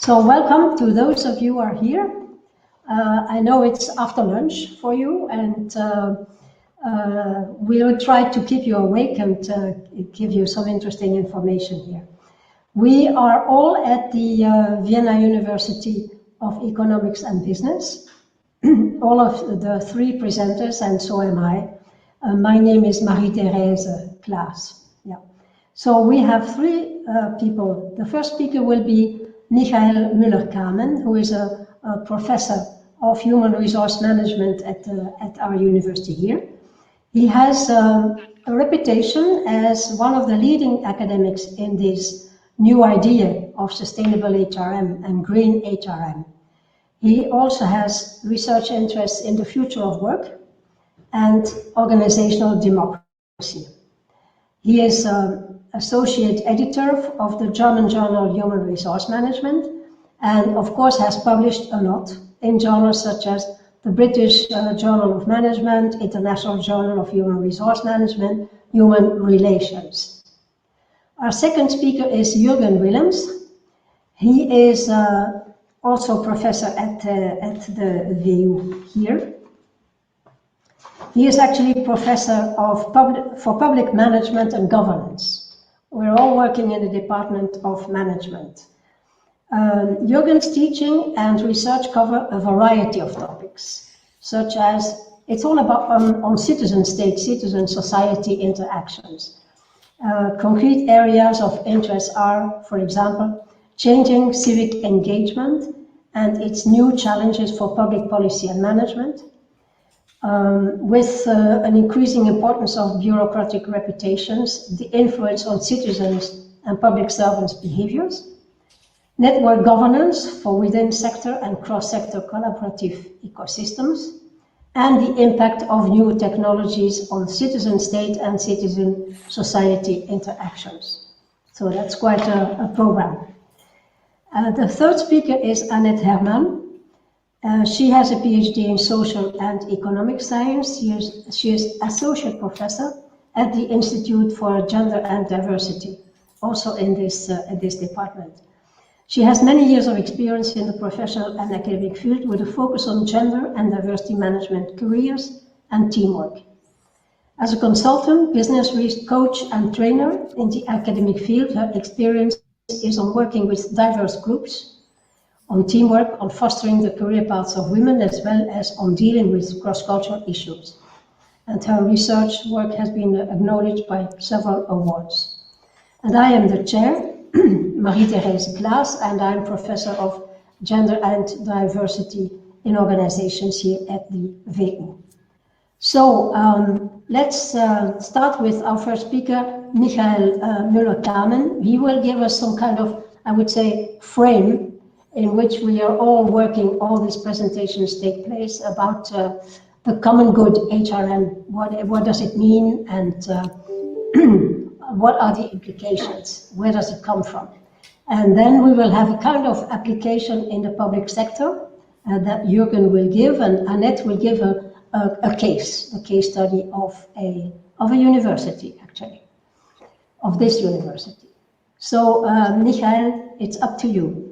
So welcome to those of you who are here. I know it's after lunch for you, and we'll try to keep you awake and give you some interesting information here. We are all at the Vienna University of Economics and Business, all of the three presenters, and so am I. My name is Marie-Therese Claes. Yeah. So we have three people. The first speaker will be Muller-Camen, who is a professor of human resource management at our university here. He has a reputation as one of the leading academics in this new idea of sustainable HRM and green HRM. He also has research interests in the future of work and organizational democracy. He is associate editor of the German journal Human Resource Management, and of course has published a lot in journals such as the British Journal of Management, International Journal of Human Resource Management, Human Relations. Our second speaker is Jurgen Willems. He is also professor at the VU here. He is actually professor for public management and governance. We're all working in the Department of Management. Jurgen's teaching and research cover a variety of topics, such as, it's all about on citizen state, citizen society interactions. Concrete areas of interest are, for example, changing civic engagement and its new challenges for public policy and management, with an increasing importance of bureaucratic reputations, the influence on citizens and public servants' behaviors, network governance for within sector and cross-sector collaborative ecosystems, and the impact of new technologies on citizen state and citizen society interactions. So that's quite a program. The third speaker is Anett Hermann. She has a PhD in social and economic science. She is associate professor at the Institute for Gender and Diversity, also in this department. She has many years of experience in the professional and academic field with a focus on gender and diversity management careers and teamwork. As a consultant, business coach and trainer in the academic field, her experience is on working with diverse groups, on teamwork, on fostering the career paths of women, as well as on dealing with cross-cultural issues. And her research work has been acknowledged by several awards. And I am the chair, Marie-Therese Claes, and I'm professor of gender and diversity in organizations here at the VU. So let's start with our first speaker, Muller-Camen. He will give us some kind of, I would say, frame in which we are all working, all these presentations take place about the Common Good HRM. What does it mean, and what are the implications? Where does it come from? And then we will have a kind of application in the public sector that Jurgen will give, and Anett will give a case study of a university, actually, of this university. So, Michael, it's up to you.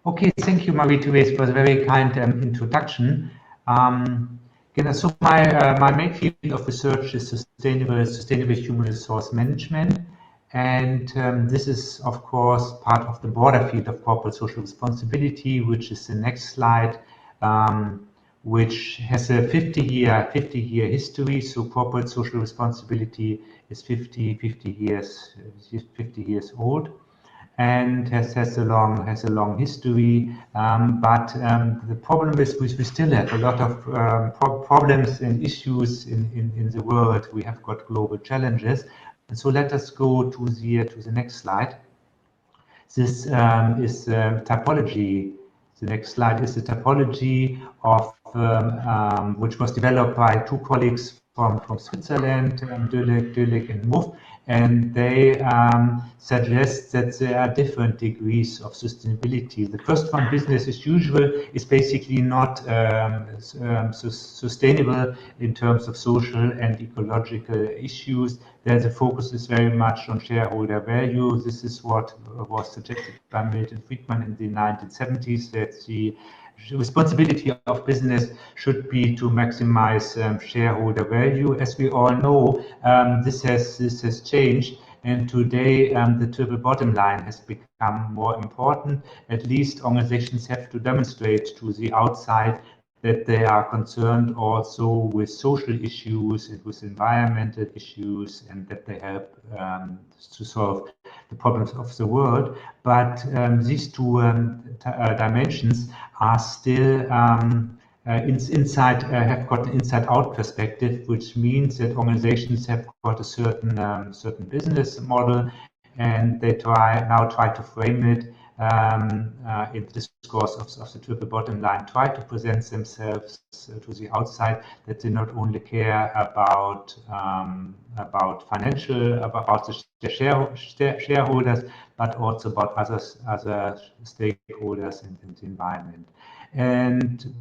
Okay, thank you, Marie-Therese, for the very kind introduction. So my main field of research is sustainable human resource management, and this is, of course, part of the broader field of corporate social responsibility, which is the next slide, which has a 50-year history. So corporate social responsibility is 50 years old, and has a long history. But the problem is we still have a lot of problems and issues in the world. We have got global challenges. And so let us go to the next slide. This is typology. The next slide is the typology of which was developed by two colleagues from Switzerland, Düllig and Muff, and they suggest that there are different degrees of sustainability. The first one, business as usual, is basically not sustainable in terms of social and ecological issues. There the focus is very much on shareholder value. This is what was suggested by Milton Friedman in the 1970s, that the responsibility of business should be to maximize shareholder value. As we all know, this has changed, and today the triple bottom line has become more important. At least organizations have to demonstrate to the outside that they are concerned also with social issues and with environmental issues, and that they help to solve the problems of the world. But these two dimensions are still have got an inside-out perspective, which means that organizations have got a certain business model, and they try to frame it in the discourse of the triple bottom line, try to present themselves to the outside that they not only care about financial, about the shareholders, but also about other stakeholders in the environment. And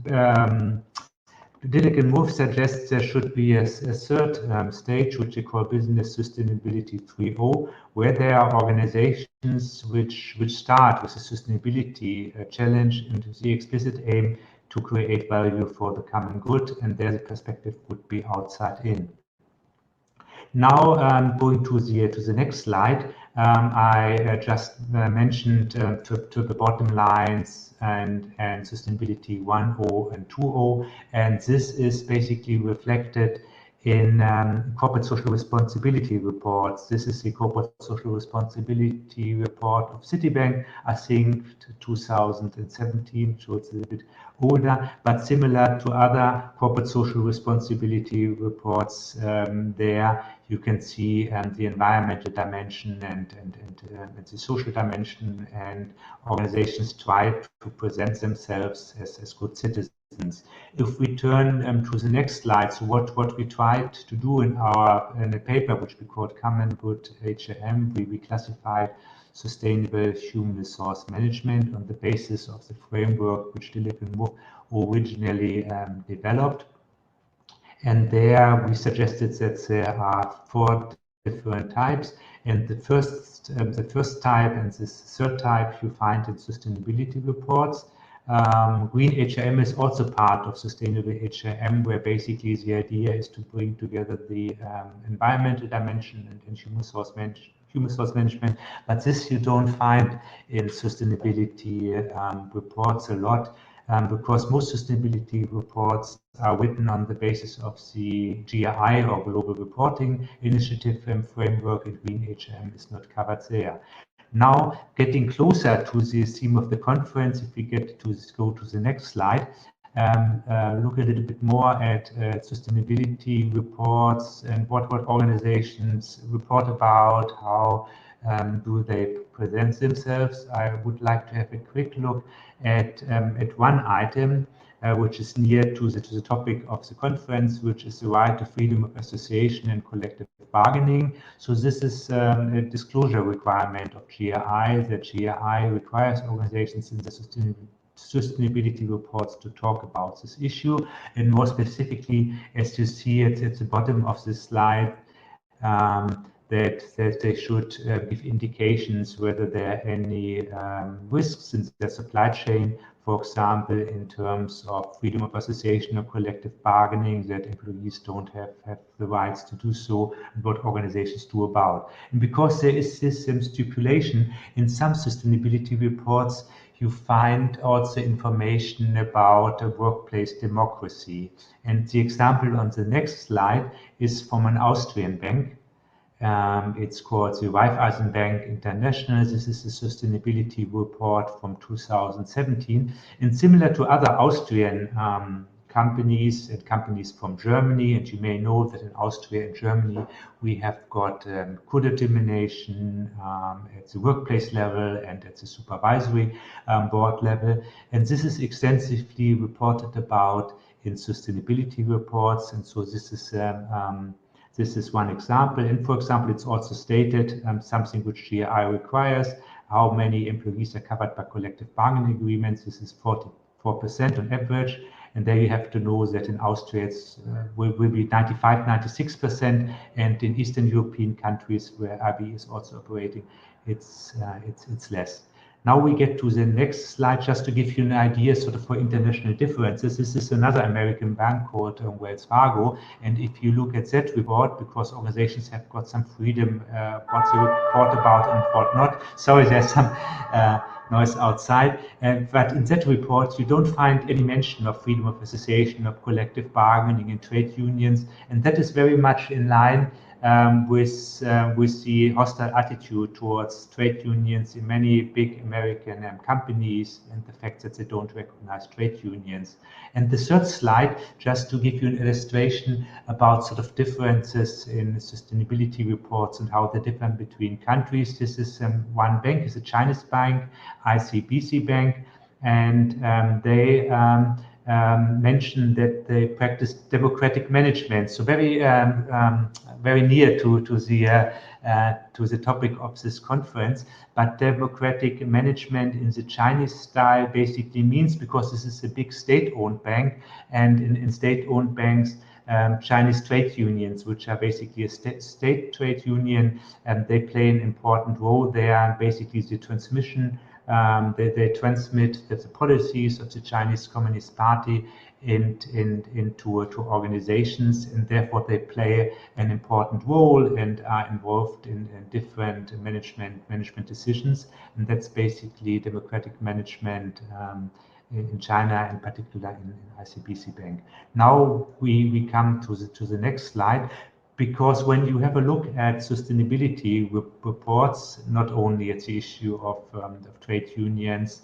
Düllig and Muff suggests there should be a third stage, which they call Business Sustainability 3.0, where there are organizations which start with a sustainability challenge and the explicit aim to create value for the common good, and there the perspective would be outside in. Now, going to the next slide, I just mentioned to the bottom lines and sustainability 1.0 and 2.0, and this is basically reflected in corporate social responsibility reports. This is the corporate social responsibility report of Citibank, I think 2017, so it's a little bit older, but similar to other corporate social responsibility reports. There you can see the environmental dimension and the social dimension, and organizations try to present themselves as good citizens. If we turn to the next slide, so what we tried to do in a paper which we called Common Good HRM, we classified sustainable human resource management on the basis of the framework which Düllig and Muff originally developed. And there we suggested that there are 4 different types, and the first type and this third type you find in sustainability reports. Green HRM is also part of sustainable HRM, where basically the idea is to bring together the environmental dimension and human resource management, but this you don't find in sustainability reports a lot, because most sustainability reports are written on the basis of the GRI or Global Reporting Initiative framework, and Green HRM is not covered there. Now, getting closer to the theme of the conference, if we go to the next slide, look a little bit more at sustainability reports and what organizations report about, how do they present themselves. I would like to have a quick look at one item which is near to the topic of the conference, which is the right to freedom of association and collective bargaining. So this is a disclosure requirement of GRI. The GRI requires organizations in the sustainability reports to talk about this issue, and more specifically, as you see it at the bottom of this slide, that they should give indications whether there are any risks in their supply chain, for example, in terms of freedom of association or collective bargaining, that employees don't have the rights to do so, and what organizations do about. And because there is this stipulation in some sustainability reports, you find also information about workplace democracy. And the example on the next slide is from an Austrian bank. It's called the Raiffeisen Bank International. This is a sustainability report from 2017. And similar to other Austrian companies and companies from Germany, and you may know that in Austria and Germany we have got co-determination at the workplace level and at the supervisory board level. And this is extensively reported about in sustainability reports. And so this is one example. And for example, it's also stated something which GRI requires, how many employees are covered by collective bargaining agreements. This is 44% on average. And there you have to know that in Austria it's will be 95, 96%, and in Eastern European countries where IB is also operating, it's less. Now we get to the next slide, just to give you an idea sort of for international differences. This is another American bank called Wells Fargo. And if you look at that report, because organizations have got some freedom what to report about and what not. Sorry, there's some noise outside. But in that report, you don't find any mention of freedom of association, of collective bargaining and trade unions. And that is very much in line with the hostile attitude towards trade unions in many big American companies, and the fact that they don't recognize trade unions. And the third slide, just to give you an illustration about sort of differences in sustainability reports and how they're different between countries. This is one bank, is a Chinese bank, ICBC Bank, and they mentioned that they practice democratic management. So very near to the topic of this conference. But democratic management in the Chinese style basically means, because this is a big state-owned bank, and in state-owned banks, Chinese trade unions, which are basically a state trade union, and they play an important role there. Basically, the transmission, they transmit the policies of the Chinese Communist Party into organizations, and therefore they play an important role and are involved in different management decisions. And that's basically democratic management in China, in particular in ICBC Bank. Now we come to the next slide, because when you have a look at sustainability reports, not only at the issue of trade unions,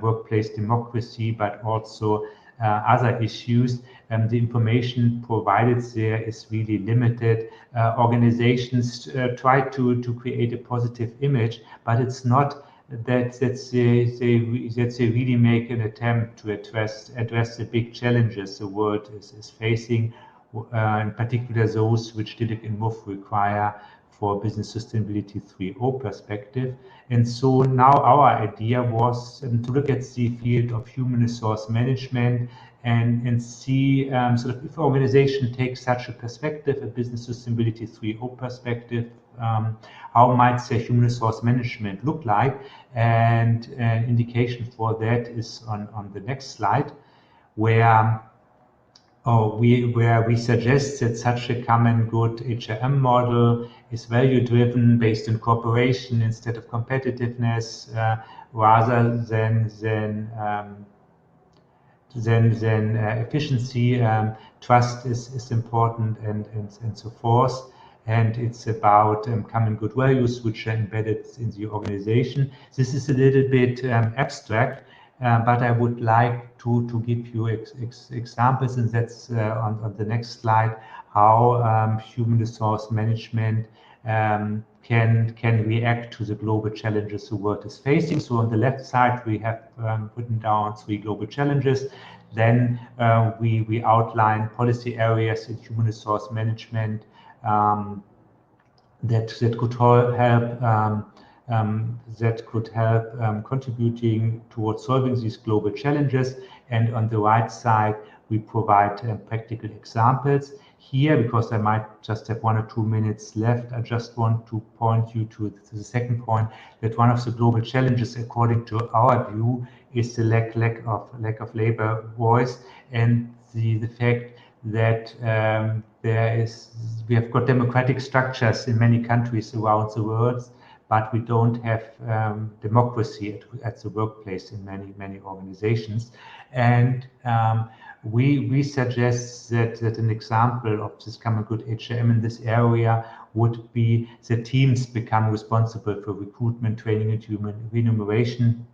workplace democracy, but also other issues, the information provided there is really limited. Organizations try to create a positive image, but it's not that they really make an attempt to address the big challenges the world is facing, in particular those which Dilek and Muff require for business sustainability 3.0 perspective. And so now our idea was to look at the field of human resource management and see sort of if an organization takes such a perspective, a business sustainability 3.0 perspective, how might their human resource management look like? And an indication for that is on the next slide, where we suggest that such a common good HRM model is value-driven, based on cooperation instead of competitiveness, rather than efficiency. Trust is important, and so forth. And it's about common good values which are embedded in the organization. This is a little bit abstract, but I would like to give you examples, and that's on the next slide, how human resource management can react to the global challenges the world is facing. So on the left side, we have written down 3 global challenges. Then we outline policy areas in human resource management that could help contributing towards solving these global challenges. And on the right side, we provide practical examples. Here, because I might just have 1 or 2 minutes left, I just want to point you to the second point, that one of the global challenges, according to our view, is the lack of labor voice, and the fact that we have got democratic structures in many countries around the world, but we don't have democracy at the workplace in many organizations. And we suggest that an example of this common good HRM in this area would be that teams become responsible for recruitment, training, and human remuneration.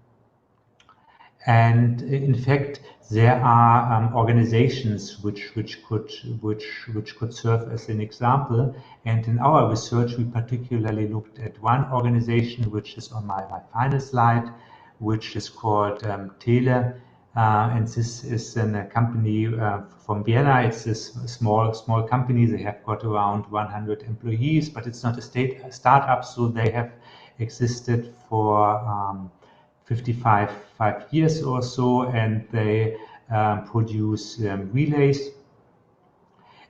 And in fact, there are organizations which could serve as an example. And in our research, we particularly looked at one organization which is on my final slide, which is called Tele. And this is a company from Vienna. It's a small company. They have got around 100 employees, but it's not a startup, so they have existed for 55 years or so, and they produce relays.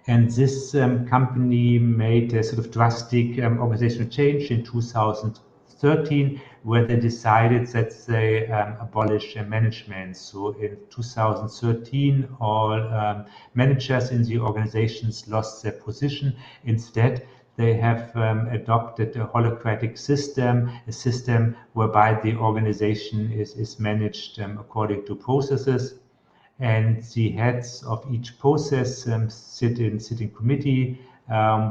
And this company made a sort of drastic organizational change in 2013, where they decided that they abolish management. So in 2013, all managers in the organizations lost their position. Instead, they have adopted a holocratic system, a system whereby the organization is managed according to processes. And the heads of each process sit in committee,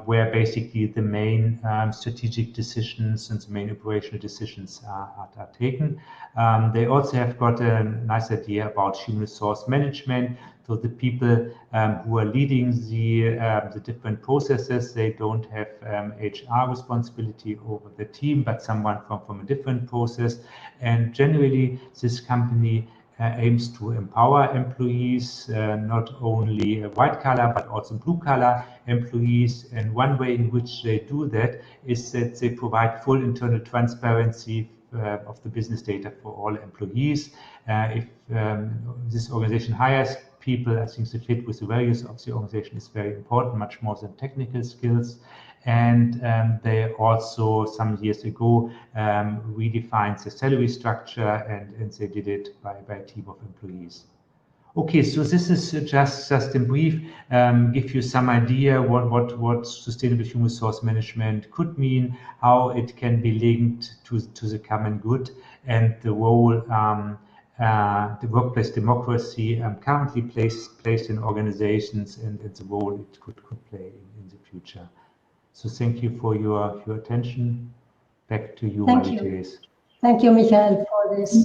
where basically the main strategic decisions and the main operational decisions are taken. They also have got a nice idea about human resource management. So the people who are leading the different processes, they don't have HR responsibility over the team, but someone from a different process. And generally, this company aims to empower employees, not only white collar, but also blue collar employees. And one way in which they do that is that they provide full internal transparency of the business data for all employees. If this organization hires people, I think the fit with the values of the organization is very important, much more than technical skills. And they also, some years ago, redefined the salary structure, and they did it by a team of employees. Okay, so this is just in brief, give you some idea what sustainable human resource management could mean, how it can be linked to the common good, and the role the workplace democracy currently plays in organizations, and the role it could play in the future. So thank you for your attention. Back to you, Marie-Therese. Thank you, Michael, for this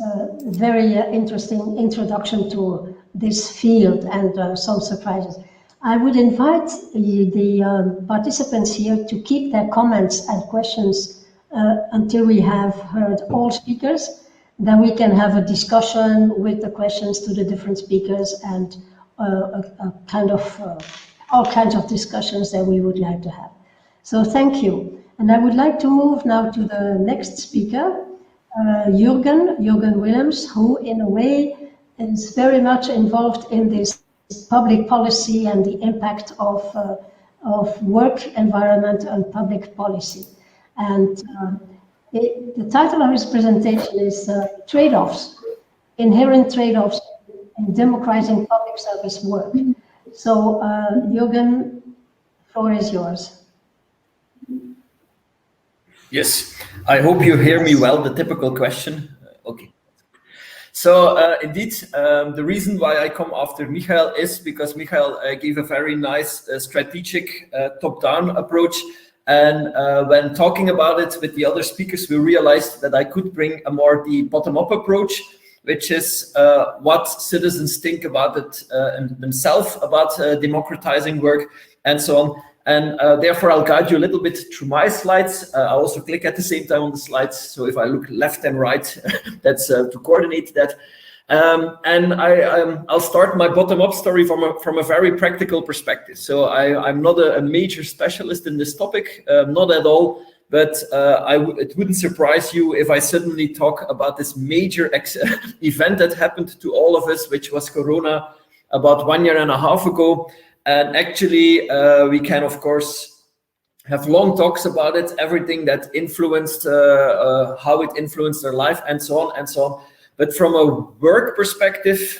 very interesting introduction to this field and some surprises. I would invite the participants here to keep their comments and questions until we have heard all speakers. Then we can have a discussion with the questions to the different speakers and all kinds of discussions that we would like to have. So thank you. And I would like to move now to the next speaker, Jurgen Willems, who in a way is very much involved in this public policy and the impact of work environment and public policy. And the title of his presentation is Trade-offs, Inherent Trade-offs in Democratizing Public Service Work. So Jurgen, the floor is yours. Yes, I hope you hear me well, the typical question. Okay. So indeed, the reason why I come after Michael is because Michael gave a very nice strategic top-down approach. And when talking about it with the other speakers, we realized that I could bring a more the bottom-up approach, which is what citizens think about it themselves, about democratizing work and so on. And therefore, I'll guide you a little bit through my slides. I'll also click at the same time on the slides. So if I look left and right, that's to coordinate that. And I'll start my bottom-up story from a very practical perspective. So I'm not a major specialist in this topic, not at all. But it wouldn't surprise you if I suddenly talk about this major event that happened to all of us, which was Corona, about 1.5 years ago. And actually, we can, of course, have long talks about it, everything that influenced, how it influenced their life, and so on and so on. But from a work perspective,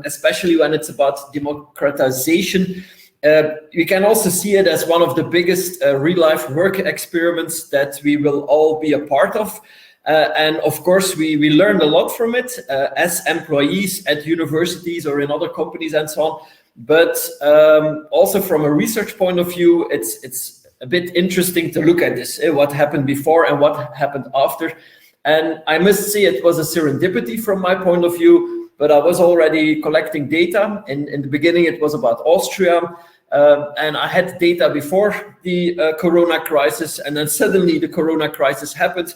especially when it's about democratization, we can also see it as one of the biggest real-life work experiments that we will all be a part of. And of course, we learned a lot from it as employees at universities or in other companies and so on. But also from a research point of view, it's a bit interesting to look at this, what happened before and what happened after. And I must say it was a serendipity from my point of view, but I was already collecting data. In the beginning, it was about Austria. And I had data before the Corona crisis, and then suddenly the Corona crisis happened.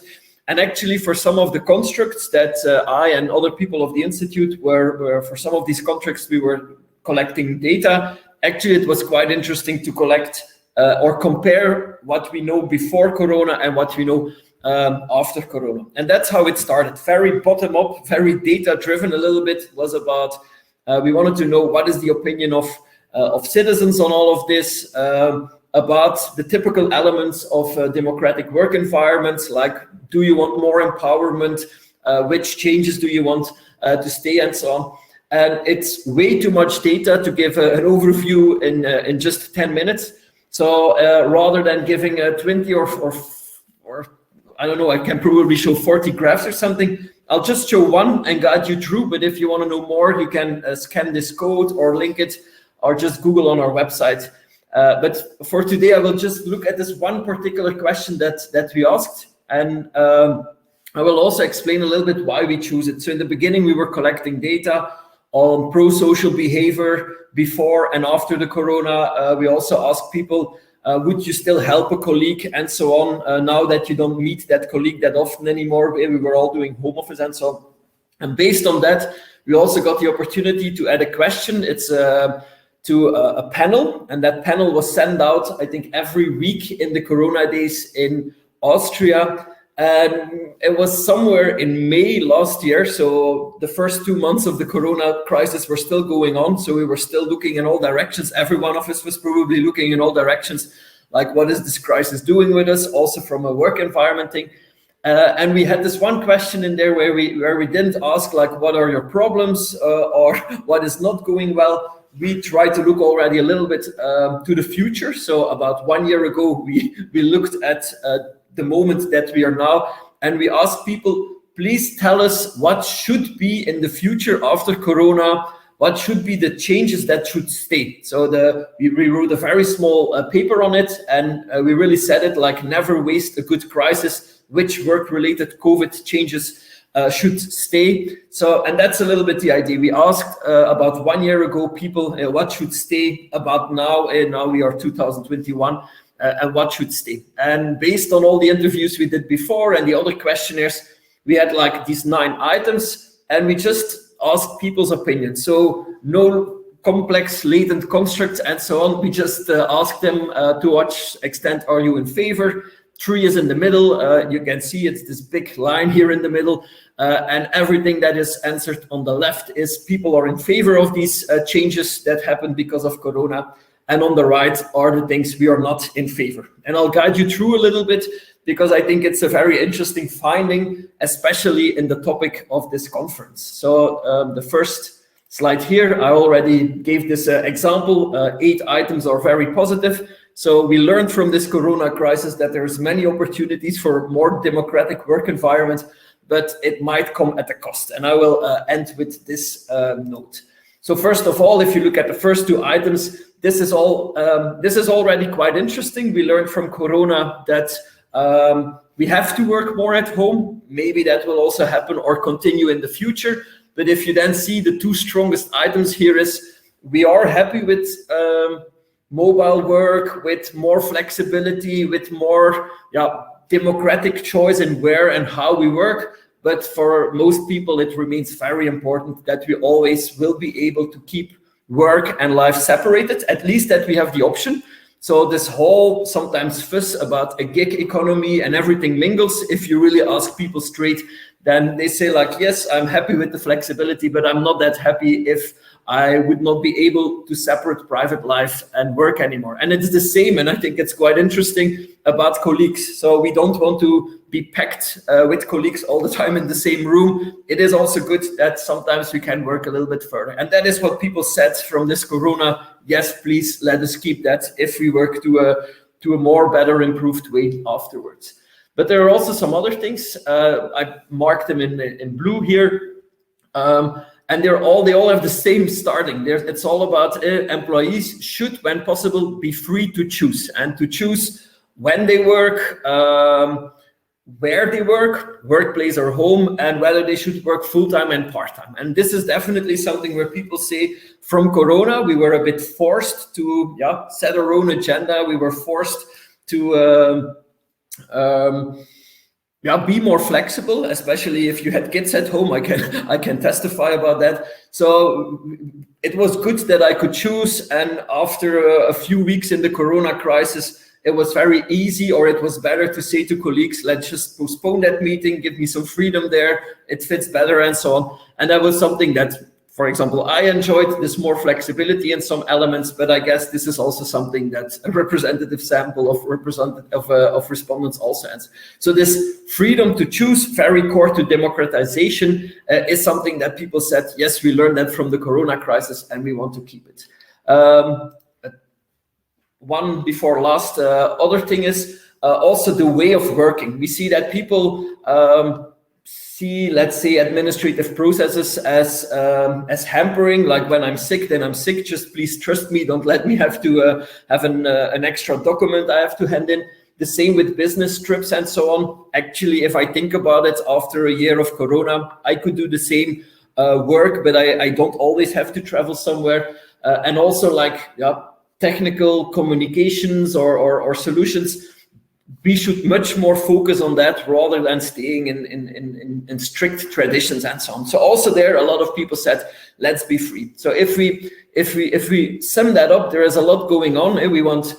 And actually, for some of the constructs that I and other people of the Institute were for some of these contracts, we were collecting data. Actually, it was quite interesting to collect or compare what we know before Corona and what we know after Corona. And that's how it started. Very bottom up, very data driven a little bit. It was about, we wanted to know what is the opinion of citizens on all of this, about the typical elements of democratic work environments, like do you want more empowerment, which changes do you want to stay, and so on. And it's way too much data to give an overview in just 10 minutes. So rather than giving 20 or I don't know, I can probably show 40 graphs or something, I'll just show one and guide you through. But if you want to know more, you can scan this code or link it or just Google on our website. But for today, I will just look at this one particular question that we asked. And I will also explain a little bit why we choose it. So in the beginning, we were collecting data on pro-social behavior before and after the Corona. We also asked people, would you still help a colleague and so on, now that you don't meet that colleague that often anymore? We were all doing home office and so on. And based on that, we also got the opportunity to add a question. It's to a panel, and that panel was sent out, I think, every week in the Corona days in Austria. And it was somewhere in May last year. So the first 2 months of the Corona crisis were still going on. So we were still looking in all directions. Every one of us was probably looking in all directions, like what is this crisis doing with us, also from a work environment thing. And we had this one question in there where we didn't ask like, what are your problems or what is not going well. We tried to look already a little bit to the future. So about 1 year ago, we looked at the moment that we are now, and we asked people, please tell us what should be in the future after Corona, what should be the changes that should stay. So we wrote a very small paper on it, and we really said it like, never waste a good crisis, which work-related COVID changes should stay. So, and that's a little bit the idea. We asked about 1 year ago people what should stay about now, and now we are 2021, and what should stay. And based on all the interviews we did before and the other questionnaires, we had like these 9 items, and we just asked people's opinion. So no complex latent constructs and so on. We just asked them to what extent are you in favor. 3 is in the middle. You can see it's this big line here in the middle. And everything that is answered on the left is people are in favor of these changes that happened because of Corona. And on the right are the things we are not in favor. And I'll guide you through a little bit because I think it's a very interesting finding, especially in the topic of this conference. So the first slide here, I already gave this example. 8 items are very positive. So we learned from this Corona crisis that there's many opportunities for more democratic work environment, but it might come at a cost. And I will end with this note. So first of all, if you look at the first 2 items, this is already quite interesting. We learned from Corona that we have to work more at home. Maybe that will also happen or continue in the future. But if you then see the 2 strongest items here is we are happy with mobile work, with more flexibility, with more democratic choice in where and how we work. But for most people, it remains very important that we always will be able to keep work and life separated, at least that we have the option. So this whole sometimes fuss about a gig economy and everything mingles, if you really ask people straight, then they say like, yes, I'm happy with the flexibility, but I'm not that happy if I would not be able to separate private life and work anymore. And it's the same, and I think it's quite interesting about colleagues. So we don't want to be packed with colleagues all the time in the same room. It is also good that sometimes we can work a little bit further. And that is what people said from this Corona. Yes, please let us keep that if we work to a more better improved way afterwards. But there are also some other things. I marked them in blue here. And they all have the same starting. It's all about employees should, when possible, be free to choose and to choose when they work, where they work, workplace or home, and whether they should work full-time and part-time. And this is definitely something where people say from Corona, we were a bit forced to set our own agenda. We were forced to be more flexible, especially if you had kids at home. I can testify about that. So it was good that I could choose. And after a few weeks in the Corona crisis, it was very easy, or it was better to say to colleagues, let's just postpone that meeting, give me some freedom there, it fits better, and so on. And that was something that, for example, I enjoyed, this more flexibility in some elements, but I guess this is also something that a representative sample of respondents also has. So this freedom to choose, very core to democratization, is something that people said, yes, we learned that from the Corona crisis and we want to keep it. One before last, other thing is also the way of working. We see that people see, let's say, administrative processes as hampering, like when I'm sick, then I'm sick, just please trust me, don't let me have to have an extra document I have to hand in. The same with business trips and so on. Actually, if I think about it, after a year of Corona, I could do the same work, but I don't always have to travel somewhere. And also, like, technical communications or solutions, we should much more focus on that rather than staying in strict traditions and so on. So also there, a lot of people said, let's be free. So if we sum that up, there is a lot going on. We want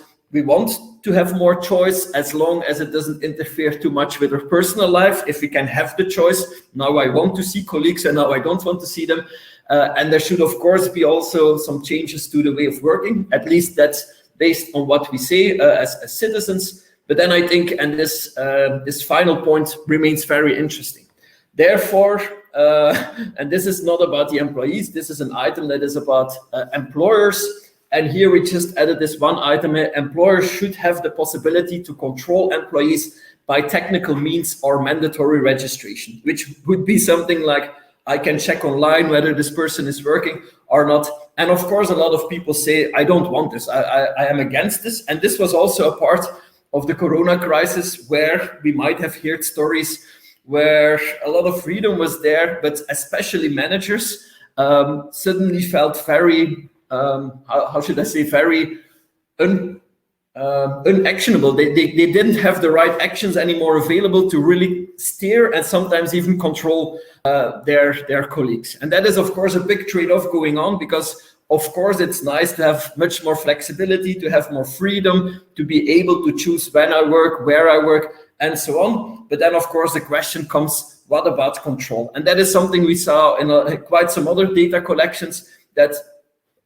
to have more choice, as long as it doesn't interfere too much with our personal life. If we can have the choice, now I want to see colleagues and now I don't want to see them. And there should, of course, be also some changes to the way of working. At least that's based on what we say as citizens. But then I think, and this final point remains very interesting. Therefore, and this is not about the employees, this is an item that is about employers. And here we just added this one item: employers should have the possibility to control employees by technical means or mandatory registration, which would be something like, I can check online whether this person is working or not. And of course, a lot of people say, I don't want this, I am against this. And this was also a part of the Corona crisis, where we might have heard stories where a lot of freedom was there, but especially managers suddenly felt very, how should I say, very unactionable. They didn't have the right actions anymore available to really steer and sometimes even control their colleagues. And that is, of course, a big trade-off going on, because of course it's nice to have much more flexibility, to have more freedom, to be able to choose when I work, where I work, and so on. But then, of course, the question comes, what about control? And that is something we saw in quite some other data collections, that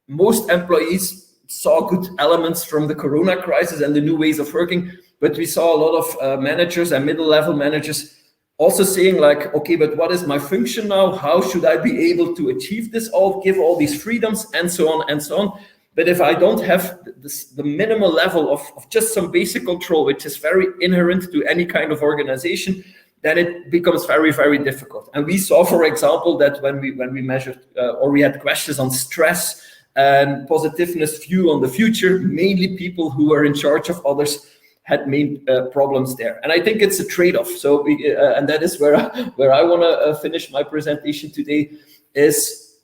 most employees saw good elements from the Corona crisis and the new ways of working, but we saw a lot of managers and middle-level managers also saying, like, okay, but what is my function now? How should I be able to achieve this all, give all these freedoms, and so on and so on. But if I don't have the minimal level of just some basic control, which is very inherent to any kind of organization, then it becomes very, very difficult. And we saw, for example, that when we measured or we had questions on stress and positiveness view on the future, mainly people who were in charge of others had main problems there. And I think it's a trade-off. So, and that is where I want to finish my presentation today, is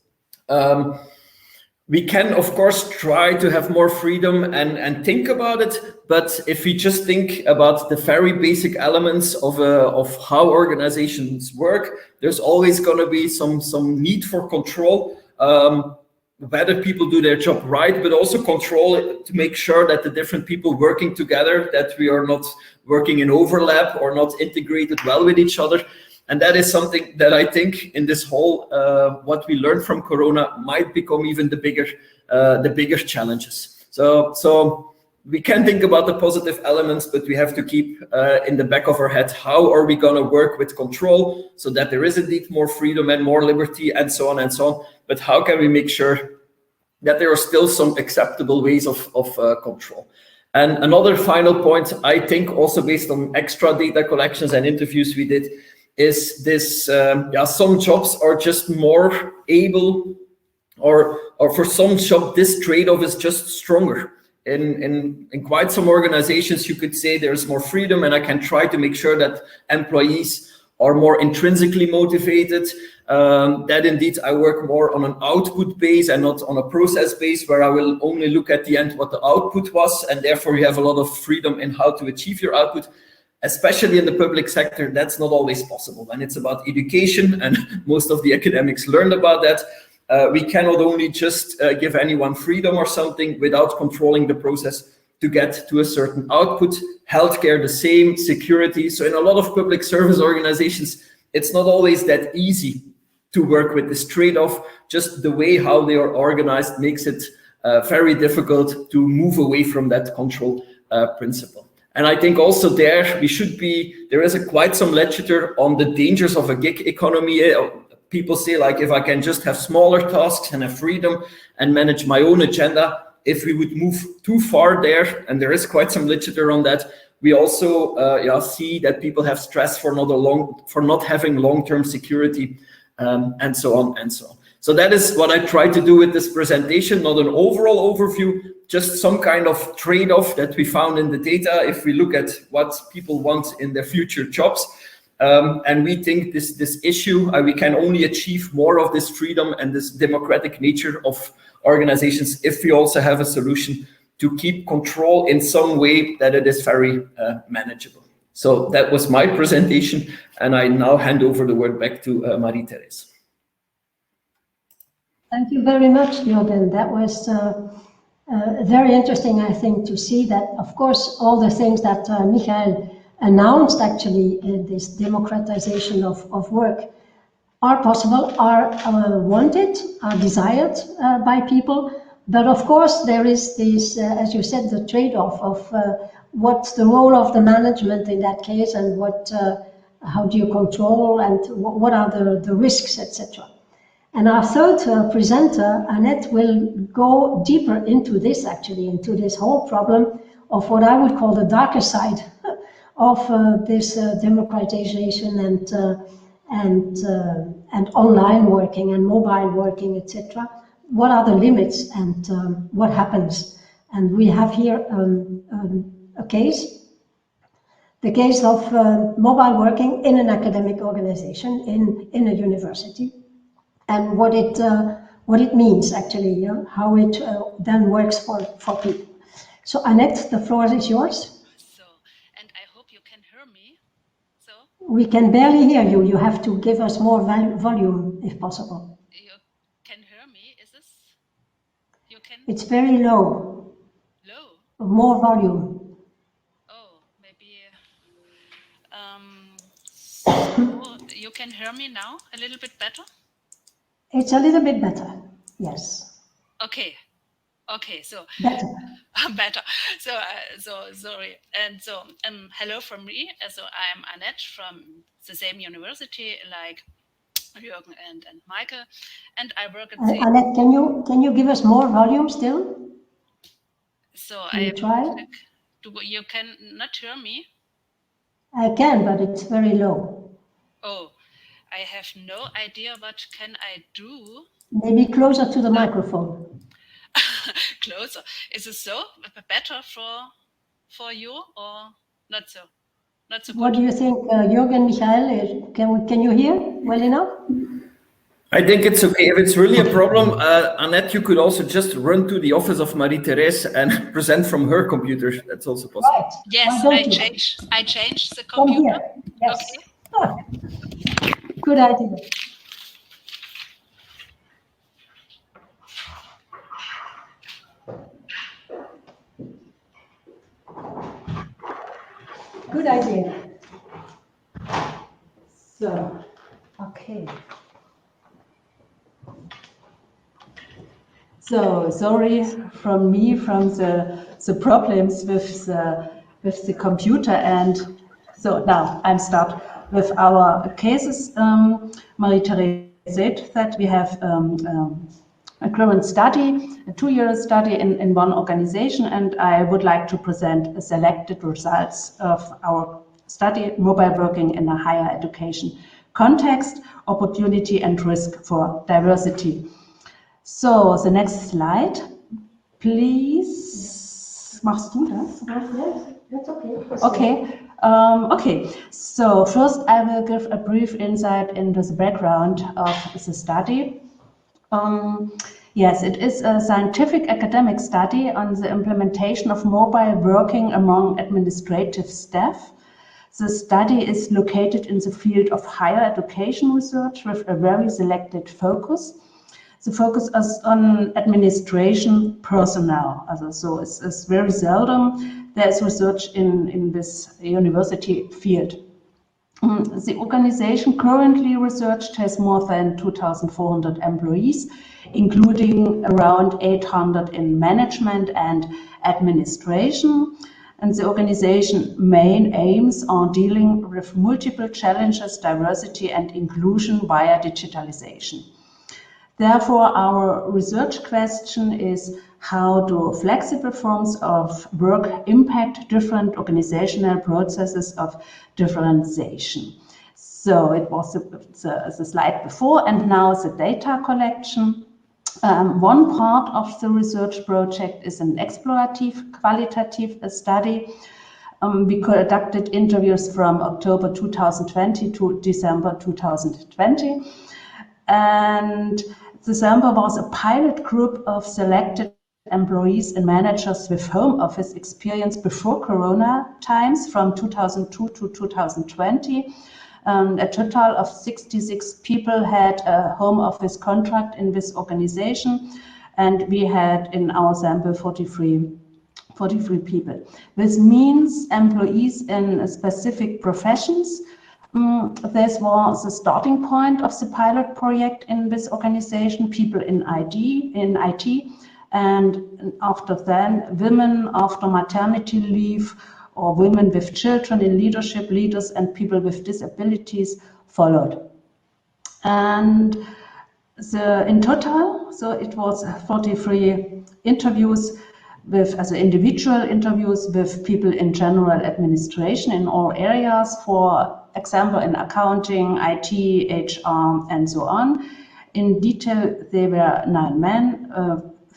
we can, of course, try to have more freedom and think about it. But if we just think about the very basic elements of how organizations work, there's always going to be some need for control. Whether people do their job right, but also control it to make sure that the different people working together, that we are not working in overlap or not integrated well with each other. And that is something that I think in this whole, what we learned from Corona might become even the bigger challenges. So we can think about the positive elements, but we have to keep in the back of our head, how are we going to work with control so that there is indeed more freedom and more liberty and so on and so on. But how can we make sure that there are still some acceptable ways of control? And another final point, I think also based on extra data collections and interviews we did, is this, some jobs are just more able, or for some job, this trade-off is just stronger. In quite some organizations, you could say there's more freedom, and I can try to make sure that employees are more intrinsically motivated, that indeed I work more on an output base and not on a process base, where I will only look at the end what the output was, and therefore you have a lot of freedom in how to achieve your output. especially in the public sector, that's not always possible. And it's about education, and most of the academics learned about that. We cannot only just give anyone freedom or something without controlling the process to get to a certain output. Healthcare, the same, security. So in a lot of public service organizations, it's not always that easy to work with this trade-off. Just the way how they are organized makes it very difficult to move away from that control principle. And I think also there is quite some literature on the dangers of a gig economy. People say, like, if I can just have smaller tasks and have freedom and manage my own agenda, if we would move too far there, and there is quite some literature on that, we also see that people have stress for not having long-term security, and so on and so on. So that is what I try to do with this presentation, not an overall overview, just some kind of trade-off that we found in the data if we look at what people want in their future jobs. And we think this issue, we can only achieve more of this freedom and this democratic nature of organizations if we also have a solution to keep control in some way that it is very manageable. So that was my presentation, and I now hand over the word back to Marie-Therese. Thank you very much, Jurgen. That was very interesting, I think, to see that, of course, all the things that Michael announced actually in this democratization of work are possible, are wanted, are desired by people. But of course, there is this, as you said, the trade-off of what's the role of the management in that case, and how do you control, and what are the risks, etc. And our third presenter, Anett, will go deeper into this, actually, into this whole problem of what I would call the darker side of this democratization and online working and mobile working, etc. What are the limits, and what happens? And we have here a case, the case of mobile working in an academic organization in a university, and what it means actually, how it then works for people. So Anett, the floor is yours. So, and I hope you can hear me. So we can barely hear you. You have to give us more volume if possible. you can hear me. Is this? You can. It's very low. Low. More volume. Oh, maybe. So you can hear me now a little bit better. It's a little bit better. Yes. Okay. Okay. So better. Better. So sorry. And so hello from me. So I'm Anett from the same university like Jurgen and Michael, and I work at the. Anett, can you give us more volume still? So can you try? You can not hear me? I can, but it's very low. Oh, I have no idea what can I do. Maybe closer to the microphone. Closer. Is it so better for you, or not so? Not so good? What do you think, Jurgen, Michael? Can you hear well enough? I think it's okay. If it's really a problem, Anett, you could also just run to the office of Marie-Therese and present from her computer. That's also possible. Right. Yes, I changed the computer. Come here. Yes. Okay. Good idea. Good idea. So, okay. So sorry from me from the problems with the computer, and so now I'm start with our cases. Marie-Therese said that we have a current study, a 2-year study in one organization, and I would like to present selected results of our study, mobile working in a higher education context, opportunity and risk for diversity. So the next slide, please. Machst du das? Yes, that's okay. Okay. Okay. So first, I will give a brief insight into the background of the study. Yes, it is a scientific academic study on the implementation of mobile working among administrative staff. The study is located in the field of higher education research with a very selected focus. The focus is on administration personnel. So it's very seldom there's research in this university field. The organization currently researched has more than 2,400 employees, including around 800 in management and administration. And the organization's main aims are dealing with multiple challenges, diversity and inclusion via digitalization. Therefore, our research question is how do flexible forms of work impact different organizational processes of differentiation? So it was the slide before, and now the data collection. One part of the research project is an explorative, qualitative study. We conducted interviews from October 2020 to December 2020. And December was a pilot group of selected employees and managers with home office experience before Corona times from 2002 to 2020. A total of 66 people had a home office contract in this organization, and we had in our sample 43 people. This means employees in specific professions. This was the starting point of the pilot project in this organization, people in IT, and after then, women after maternity leave, or women with children in leadership, leaders and people with disabilities followed. And in total, so it was 43 interviews with individual interviews with people in general administration in all areas, for example, in accounting, IT, HR, and so on. In detail, there were 9 men,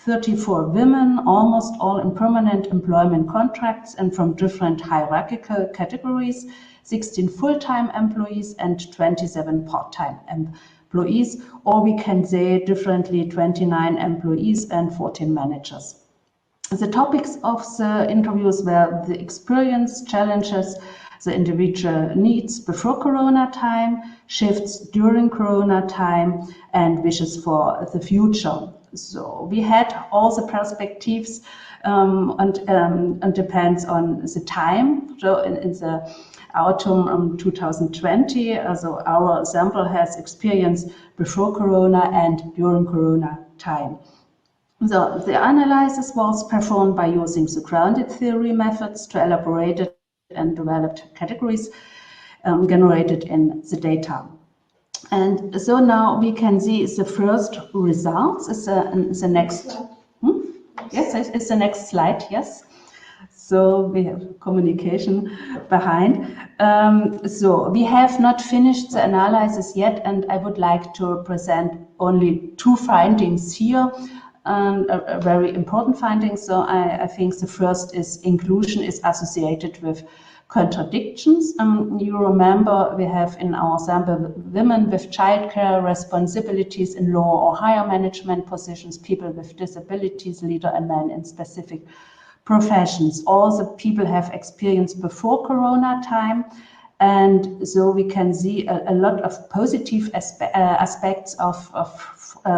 34 women, almost all in permanent employment contracts and from different hierarchical categories, 16 full-time employees and 27 part-time employees, or we can say differently, 29 employees and 14 managers. The topics of the interviews were the experience, challenges, the individual needs before Corona time, shifts during Corona time, and wishes for the future. So we had all the perspectives and depends on the time. So in the autumn 2020, also our sample has experience before Corona and during Corona time. So the analysis was performed by using the grounded theory methods to elaborate and developed categories generated in the data. And so now we can see the first results. It's the next. Yes, it's the next slide. Yes. So we have communication behind. So we have not finished the analysis yet, and I would like to present only 2 findings here. A very important finding. So I think the first is inclusion is associated with contradictions. You remember we have in our sample women with childcare responsibilities in lower or higher management positions, people with disabilities, leader and men in specific professions. All the people have experience before Corona time. And so we can see a lot of positive aspects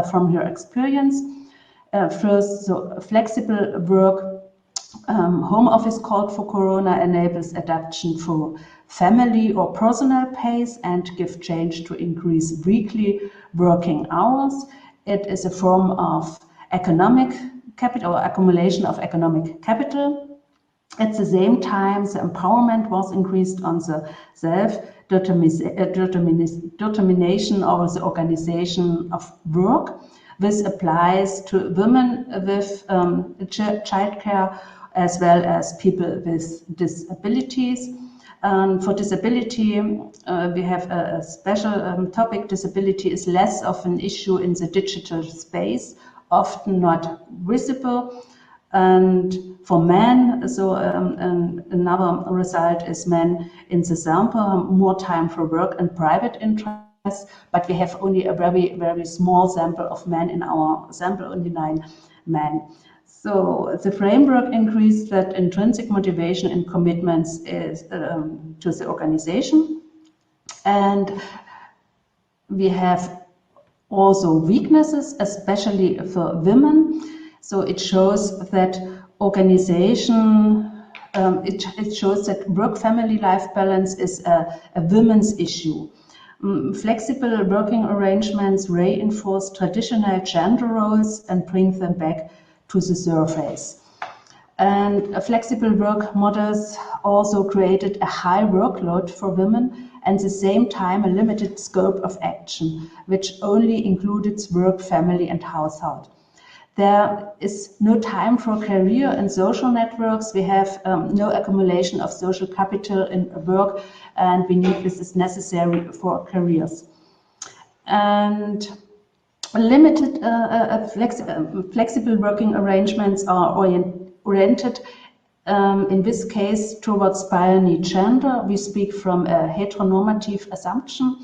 from her experience. First, so flexible work, home office called for Corona enables adaptation for family or personal pace and give change to increase weekly working hours. It is a form of economic capital or accumulation of economic capital. At the same time, the empowerment was increased on the self-determination of the organization of work. This applies to women with childcare as well as people with disabilities. For disability, we have a special topic. Disability is less of an issue in the digital space, often not visible. And for men, so another result is men in the sample, more time for work and private interests. But we have only a very, very small sample of men in our sample, only 9 men. So the framework increased that intrinsic motivation and commitments is to the organization. And we have also weaknesses, especially for women. So it shows that organization, it shows that work-family life balance is a women's issue. Flexible working arrangements reinforce traditional gender roles and bring them back to the surface. And flexible work models also created a high workload for women and at the same time a limited scope of action, which only included work, family and household. There is no time for career and social networks. We have no accumulation of social capital in work, and we need this is necessary for careers. And limited flexible working arrangements are oriented in this case towards binary gender. We speak from a heteronormative assumption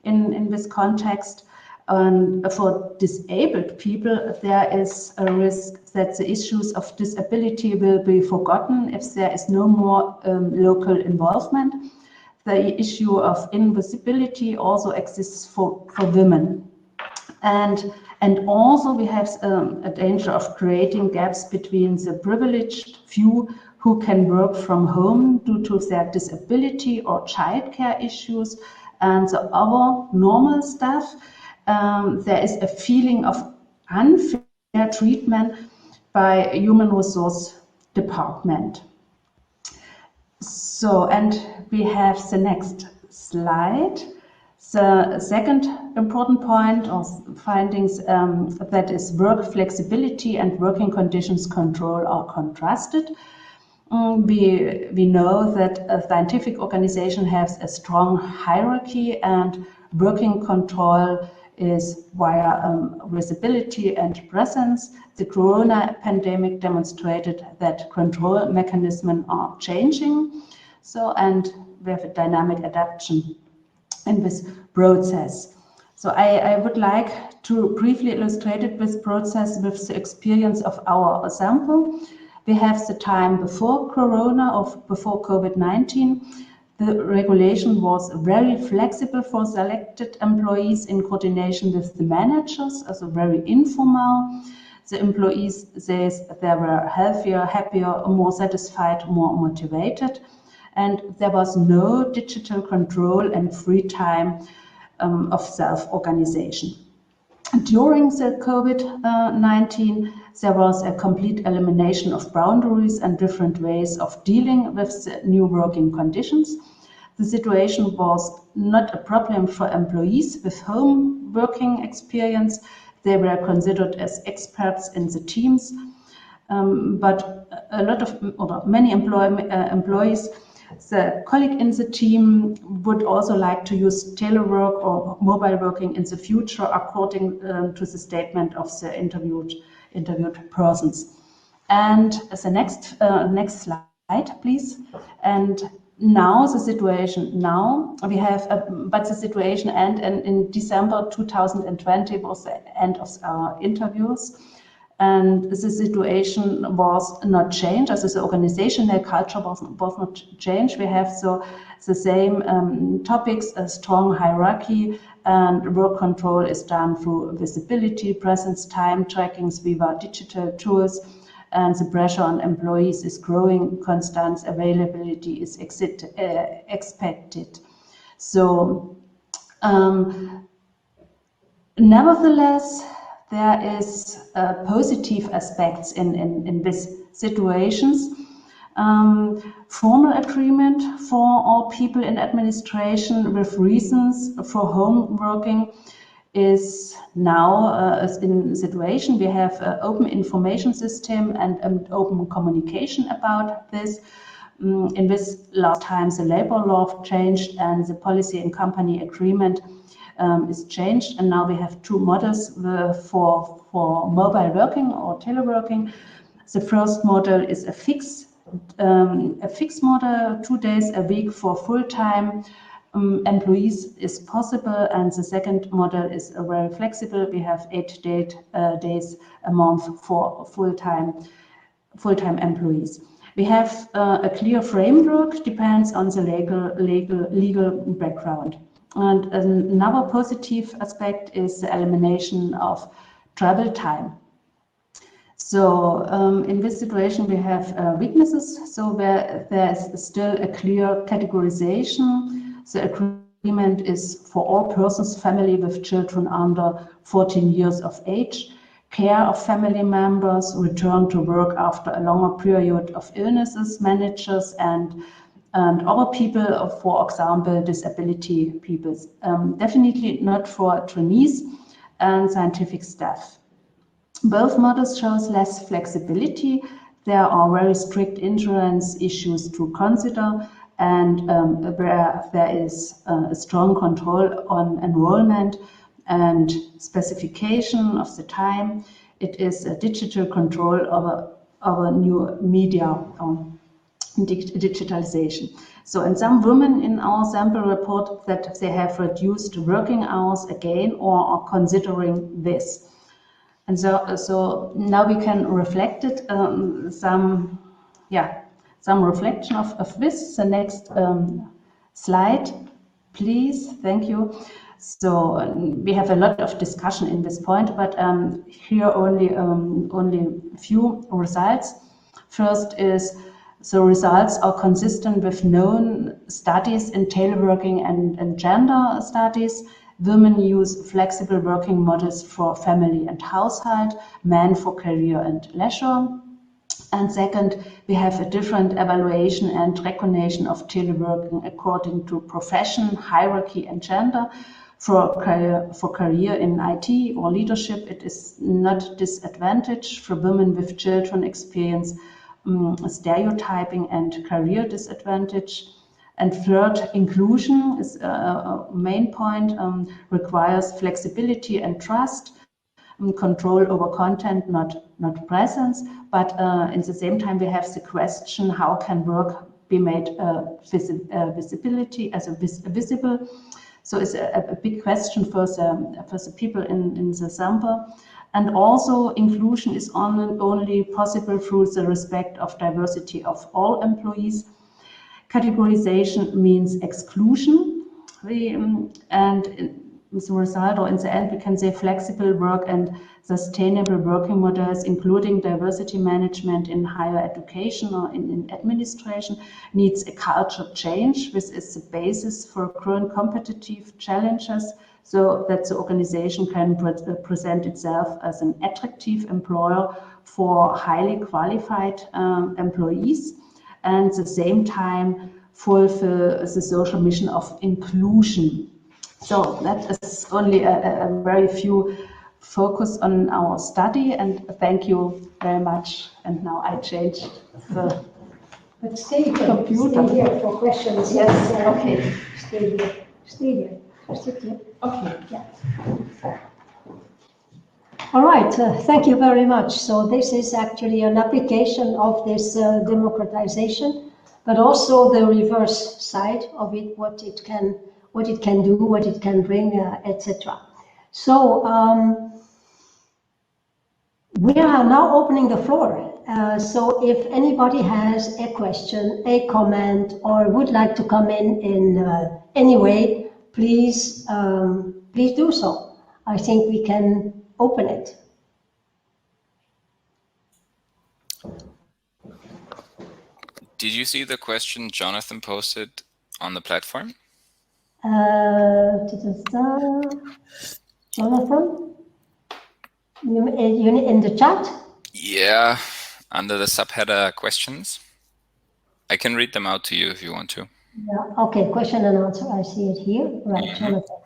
in this context. And for disabled people, there is a risk that the issues of disability will be forgotten if there is no more local involvement. The issue of invisibility also exists for women. And also we have a danger of creating gaps between the privileged few who can work from home due to their disability or childcare issues and the other normal staff. There is a feeling of unfair treatment by human resource department. So, and we have the next slide. The second important point of findings that is work flexibility and working conditions control are contrasted. We know that a scientific organization has a strong hierarchy and working control is via visibility and presence. The corona pandemic demonstrated that control mechanisms are changing. So, and we have a dynamic adaptation in this process. So I would like to briefly illustrate this process with the experience of our sample. We have the time before Corona or before COVID-19. The regulation was very flexible for selected employees in coordination with the managers, also very informal. The employees say they were healthier, happier, more satisfied, more motivated. And there was no digital control and free time of self-organization. During the COVID-19, there was a complete elimination of boundaries and different ways of dealing with the new working conditions. The situation was not a problem for employees with home working experience. They were considered as experts in the teams, but many employees, the colleague in the team would also like to use telework or mobile working in the future according to the statement of the interviewed persons. And the next slide, please. And now the situation, we have, but the situation and in December 2020 was the end of our interviews. And the situation was not changed, as the organizational culture was not changed. We have the same topics, a strong hierarchy, and work control is done through visibility, presence, time trackings, via digital tools, and the pressure on employees is growing, constant availability is expected. So, nevertheless, there is positive aspects in these situations. Formal agreement for all people in administration with reasons for home working is now in situation. We have an open information system and open communication about this. In this last time, the labor law changed and the policy and company agreement is changed, and now we have two models for mobile working or teleworking. The first model is a fixed model, 2 days a week for full-time employees is possible, and the second model is very flexible. We have 8 days a month for full-time full-time employees. We have a clear framework, depends on the legal background. And another positive aspect is the elimination of travel time. So in this situation, we have weaknesses. So where there's still a clear categorization. The agreement is for all persons, family with children under 14 years of age, care of family members, return to work after a longer period of illnesses, managers and other people, for example, disability people. Definitely not for trainees and scientific staff. Both models shows less flexibility. There are very strict insurance issues to consider, and where there is a strong control on enrollment and specification of the time. It is a digital control of a new media digitalization. So, and some women in our sample report that they have reduced working hours again or are considering this. And so now we can reflect it, some reflection of this. The next slide, please. Thank you. So we have a lot of discussion in this point, but here only a few results. First is the results are consistent with known studies in teleworking and gender studies. Women use flexible working models for family and household, men for career and leisure. And second, we have a different evaluation and recognition of teleworking according to profession, hierarchy and gender. For career in IT or leadership, it is not disadvantage. For women with children experience stereotyping and career disadvantage. And third, inclusion is a main point, requires flexibility and trust, control over content, not presence. But in the same time, we have the question, how can work be made visible? So it's a big question for the people in the sample. And also inclusion is only possible through the respect of diversity of all employees. Categorization means exclusion. And as a result, or in the end, we can say flexible work and sustainable working models, including diversity management in higher education or in administration, needs a culture change, which is the basis for current competitive challenges, so that the organization can present itself as an attractive employer for highly qualified employees, and at the same time fulfill the social mission of inclusion. So that is only a very few focus on our study, and thank you very much. And now I changed the But stay here. computer. Stay here for questions. Yes, Okay. Stay here. Stay here. Sit here. Okay. Yeah. All right. Thank you very much. So this is actually an application of this democratization, but also the reverse side of it, what it can do, what it can bring, etc. So we are now opening the floor. So if anybody has a question, a comment, or would like to come in any way, please do so. I think we can open it. Did you see the question Jonathan posted on the platform? Jonathan, you in the chat? Yeah, under the subheader questions. I can read them out to you if you want to. Yeah, okay, question and answer, I see it here. Right, Jonathan.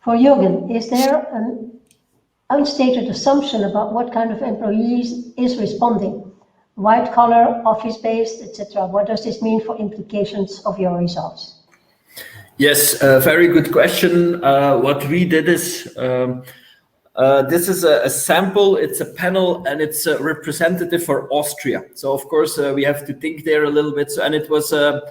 For Jurgen, is there an unstated assumption about what kind of employees is responding? White collar, office-based, etc. What does this mean for implications of your results? Yes, very good question. What we did is, this is a sample, it's a panel, and it's representative for Austria. So of course we have to think there a little bit. So, and it was a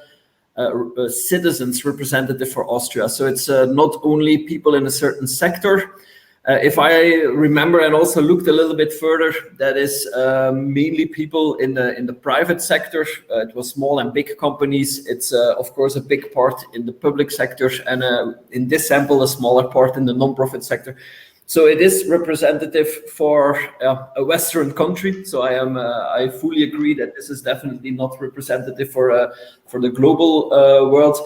citizens representative for Austria. So it's not only people in a certain sector, If I remember and also looked a little bit further, that is mainly people in the private sector. It was small and big companies. It's of course a big part in the public sector, and in this sample a smaller part in the non-profit sector. So it is representative for a Western country. So I fully agree that this is definitely not representative for the global world.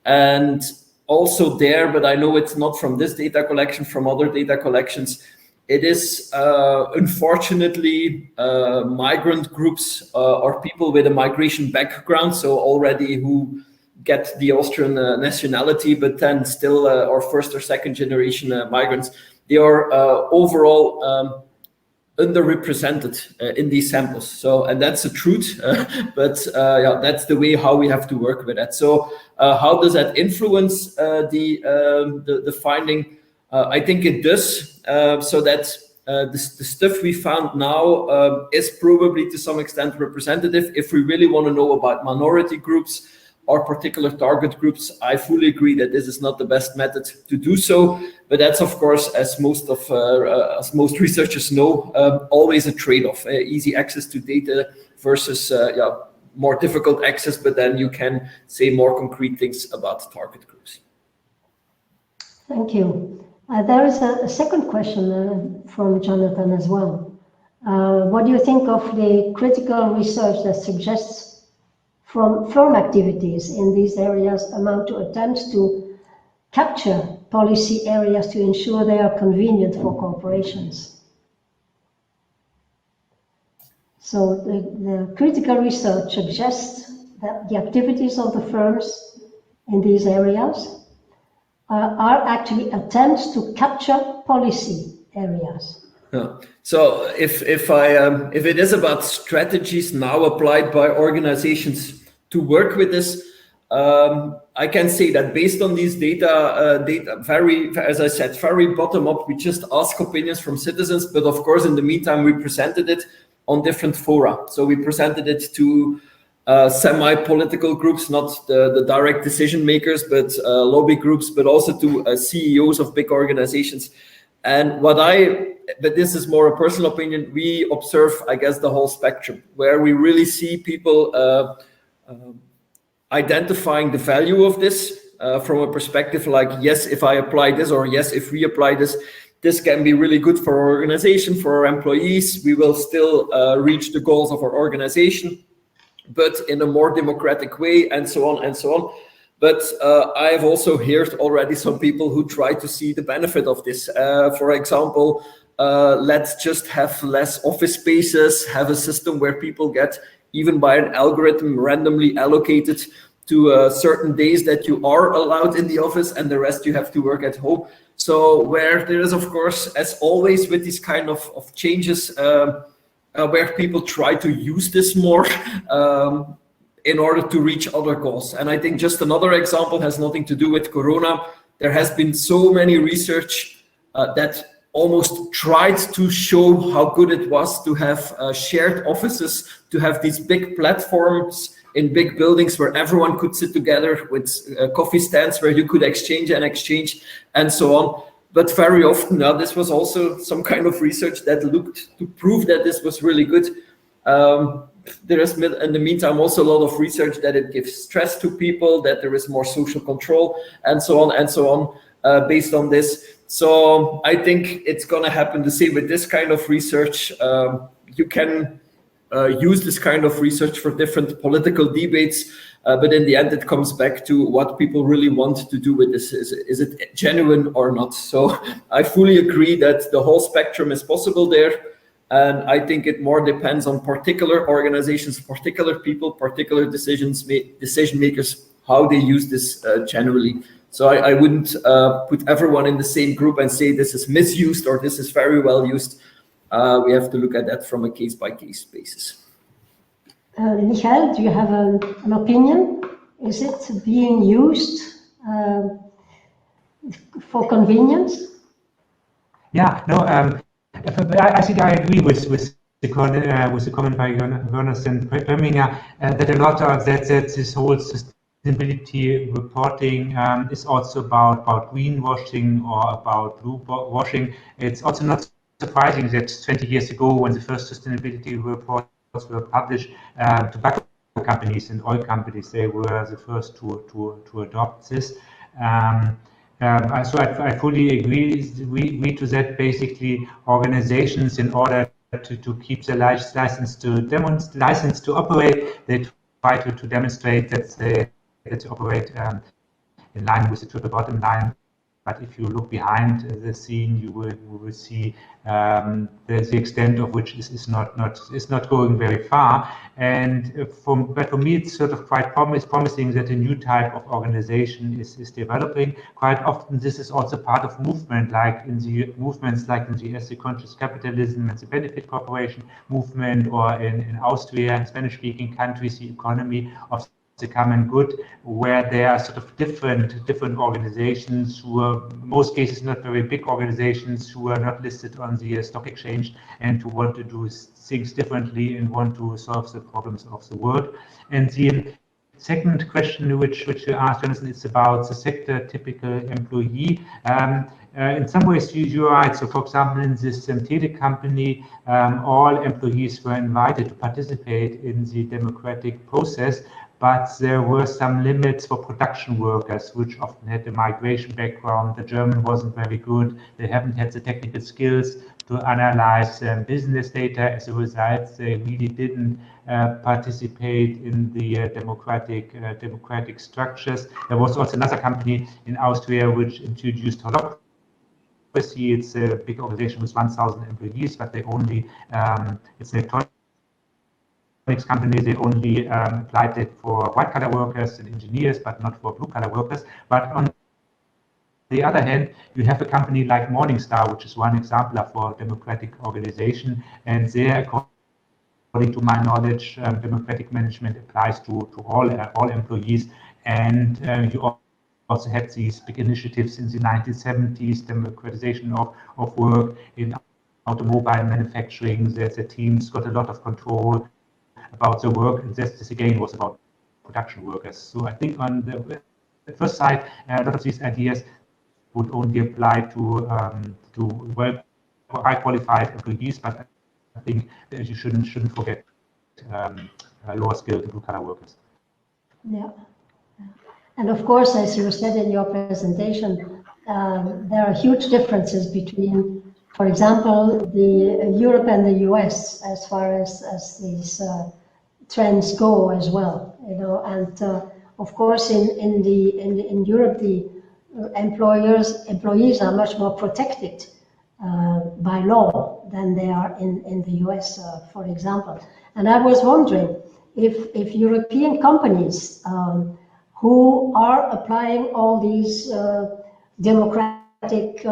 And also there, but I know it's not from this data collection, from other data collections, it is unfortunately migrant groups or people with a migration background, so already who get the Austrian nationality, but then still or first or second generation migrants. They are overall underrepresented in these samples. So, and that's the truth, but yeah, that's the way how we have to work with that. So how does that influence the finding? I think it does, so that the stuff we found now is probably to some extent representative. If we really want to know about minority groups or particular target groups, I fully agree that this is not the best method to do so. But that's, of course, as most researchers know, always a trade-off. Easy access to data versus more difficult access, but then you can say more concrete things about target groups. Thank you. There is a second question from Jonathan as well. What do you think of the critical research that suggests from firm activities in these areas amount to attempts to capture policy areas to ensure they are convenient for corporations? So the critical research suggests that the activities of the firms in these areas are actually attempts to capture policy areas. Yeah. So if it is about strategies now applied by organizations to work with this, I can say that based on these data very, as I said, very bottom up. We just ask opinions from citizens, but of course, in the meantime, we presented it on different fora. So we presented it to semi-political groups, not the direct decision makers, but lobby groups, but also to CEOs of big organizations. And but this is more a personal opinion, we observe, I guess, the whole spectrum, where we really see people identifying the value of this from a perspective like, yes, if I apply this, or yes, if we apply this, this can be really good for our organization, for our employees. We will still reach the goals of our organization, but in a more democratic way, and so on and so on. But I've also heard already some people who try to see the benefit of this. For example, let's just have less office spaces, have a system where people get, even by an algorithm, randomly allocated to certain days that you are allowed in the office and the rest you have to work at home. So where there is, of course, as always with these kind of changes, where people try to use this more in order to reach other goals. And I think just another example has nothing to do with Corona. There has been so many research that almost tried to show how good it was to have shared offices, to have these big platforms in big buildings where everyone could sit together with coffee stands where you could exchange and so on. But very often now, this was also some kind of research that looked to prove that this was really good. There is, in the meantime, also a lot of research that it gives stress to people, that there is more social control, and so on, based on this. So I think it's going to happen the same with this kind of research. You can use this kind of research for different political debates, but in the end, it comes back to what people really want to do with this. Is it genuine or not? So I fully agree that the whole spectrum is possible there. And I think it more depends on particular organizations, particular people, particular decision makers, how they use this generally. So I wouldn't put everyone in the same group and say this is misused or this is very well used. We have to look at that from a case-by-case basis. Michael, do you have an opinion? Is it being used for convenience? Yeah, no, I think I agree with the comment by Jonas and Preminger that a lot of that this whole sustainability reporting is also about greenwashing or about blue washing. It's also not surprising that 20 years ago, when the first sustainability reports were published, tobacco companies and oil companies, they were the first to adopt this. So I fully agree to that. Basically, organizations, in order to keep the license to operate, they try to demonstrate that they operate in line with the triple bottom line. But if you look behind the scene, you will see the extent of which is not going very far. And but for me, it's sort of quite promising that a new type of organization is developing. Quite often, this is also part of movements like in the ethic conscious capitalism and the benefit corporation movement, or in Austria and Spanish-speaking countries, the economy of the common good, where there are sort of different organizations who are, in most cases, not very big organizations, who are not listed on the stock exchange and who want to do things differently and want to solve the problems of the world. And the second question which you asked, Jonathan, is about the sector typical employee. In some ways, you're right. So, for example, in this tele company, all employees were invited to participate in the democratic process, but there were some limits for production workers, which often had a migration background. The German wasn't very good. They haven't had the technical skills to analyze business data. As a result, they really didn't participate in the democratic structures. There was also another company in Austria which introduced holacracy. It's a big organization with 1,000 employees, but they only it's an electronics company. They only applied it for white-collar workers and engineers, but not for blue-collar workers. But on the other hand, you have a company like Morningstar, which is one example for democratic organization, and there, according to my knowledge, democratic management applies to all employees. And you also had these big initiatives in the 1970s, democratization of work in automobile manufacturing. The teams got a lot of control about the work, and this again was about production workers. So I think on the first side, a lot of these ideas would only apply to high qualified employees, but I think that you shouldn't forget lower skilled and blue collar workers. Yeah. And of course, as you said in your presentation, there are huge differences between, for example, the Europe and the US as far as these trends go as well. And of course, in Europe, the employees are much more protected by law than they are in the US, for example. And I was wondering if European companies who are applying all these democratic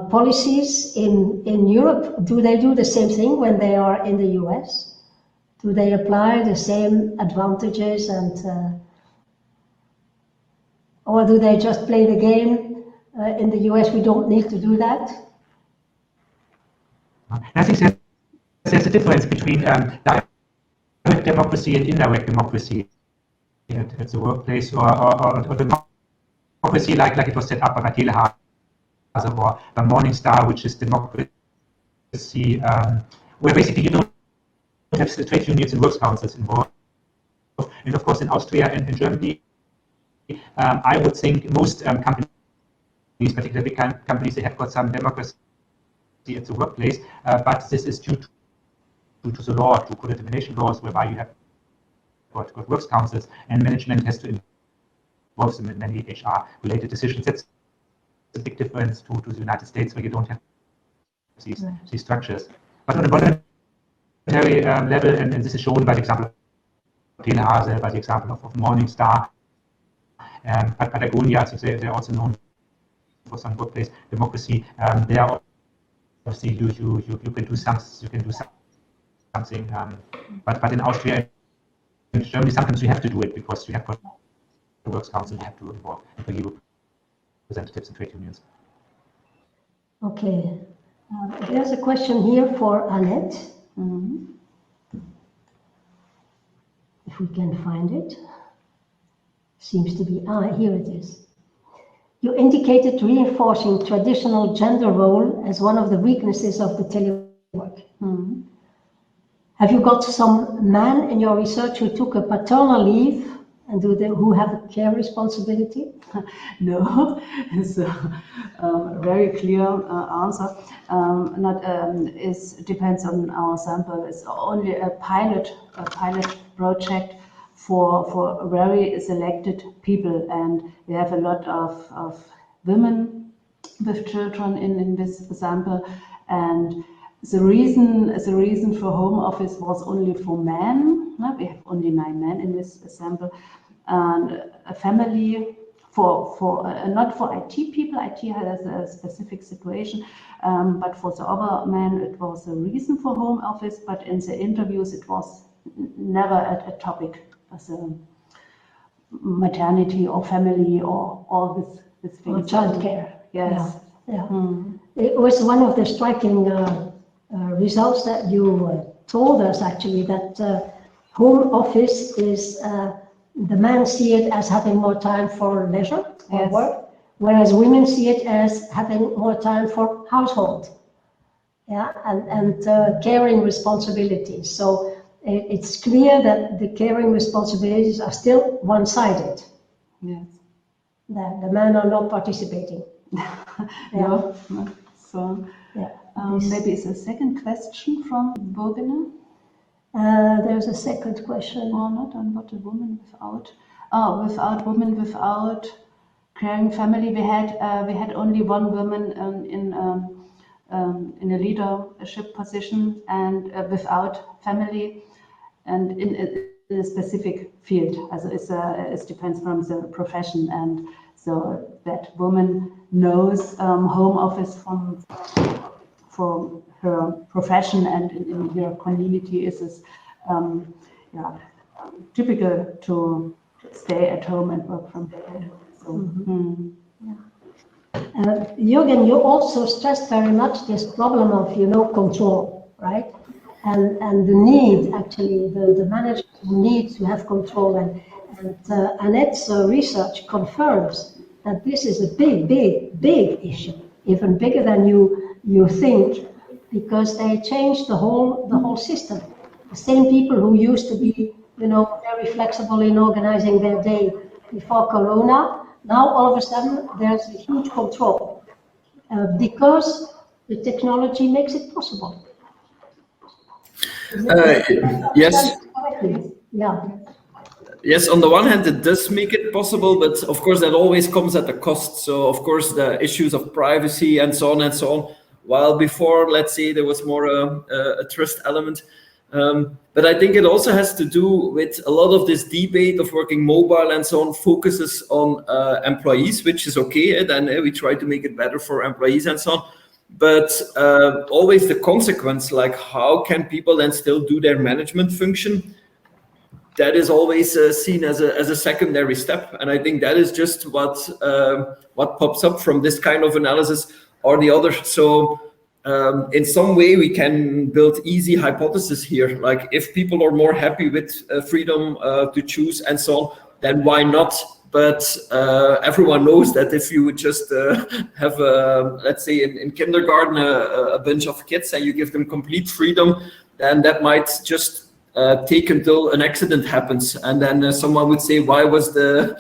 policies in Europe, do they do the same thing when they are in the US? Do they apply the same advantages, and or do they just play the game? In the US, we don't need to do that. I think there's a difference between direct democracy and indirect democracy at the workplace, or democracy like it was set up by Telehase or by Morningstar, which is democracy where basically you don't have the trade unions and works councils involved. And of course, in Austria and in Germany, I would think most companies, particularly big companies, they have got some democracy at the workplace, but this is due to the law, to co-determination laws, whereby you have got works councils, and management has to involve them in many HR-related decisions. That's a big difference to the United States, where you don't have these structures. But on a voluntary level, and this is shown by the example of Telehase, by the example of Morningstar, but Patagonia, I think they're also known for some workplace democracy. They are obviously you can do something, but in Austria and Germany, sometimes you have to do it because you have got the works council, you have to involve employee representatives and trade unions. Okay. There's a question here for Anett. If we can find it. Seems to be, here it is. You indicated reinforcing traditional gender role as one of the weaknesses of the telework. Have you got some men in your research who took a paternal leave and who have a care responsibility? No, it's a very clear answer. It depends on our sample. It's only a pilot project for very selected people, and we have a lot of women with children in this sample, and the reason for home office was only for men. We have only 9 men in this sample, and a family for not for IT people. IT has a specific situation, but for the other men it was a reason for home office. But in the interviews it was never a topic as a maternity or family or all this things. Or childcare. Yes. Yeah. It was one of the striking results that you told us actually, that home office is, the men see it as having more time for leisure or work, whereas women see it as having more time for household, and caring responsibilities. So it's clear that the caring responsibilities are still one-sided. Yes. The men are not participating. No. So maybe it's a second question from Birgit. There's a second question. Or not on what a woman without women without caring family. We had only one woman in a leadership position and without family, and in a specific field. Also it depends from the profession, and so that woman knows home office from her profession and in her community is typical to stay at home and work from home. So, Jurgen, you also stressed very much this problem of control, right? And the need, actually, the manager needs to have control, and Anett's research confirms that this is a big issue, even bigger than you think, because they changed the whole system. The same people who used to be, very flexible in organizing their day before Corona, now all of a sudden there's a huge control because the technology makes it possible. Yes. Yeah. Yes, on the one hand, it does make it possible, but of course that always comes at a cost. So of course the issues of privacy and so on. While before, let's say, there was more a trust element. But I think it also has to do with a lot of this debate of working mobile and so on focuses on employees, which is okay. Then we try to make it better for employees and so on. But always the consequence, like how can people then still do their management function? That is always seen as a secondary step. And I think that is just what pops up from this kind of analysis or the other. So in some way we can build easy hypothesis here. Like if people are more happy with freedom to choose and so on, then why not? But everyone knows that if you would just have, let's say in kindergarten, a bunch of kids and you give them complete freedom, then that might just take until an accident happens, and then someone would say, why was the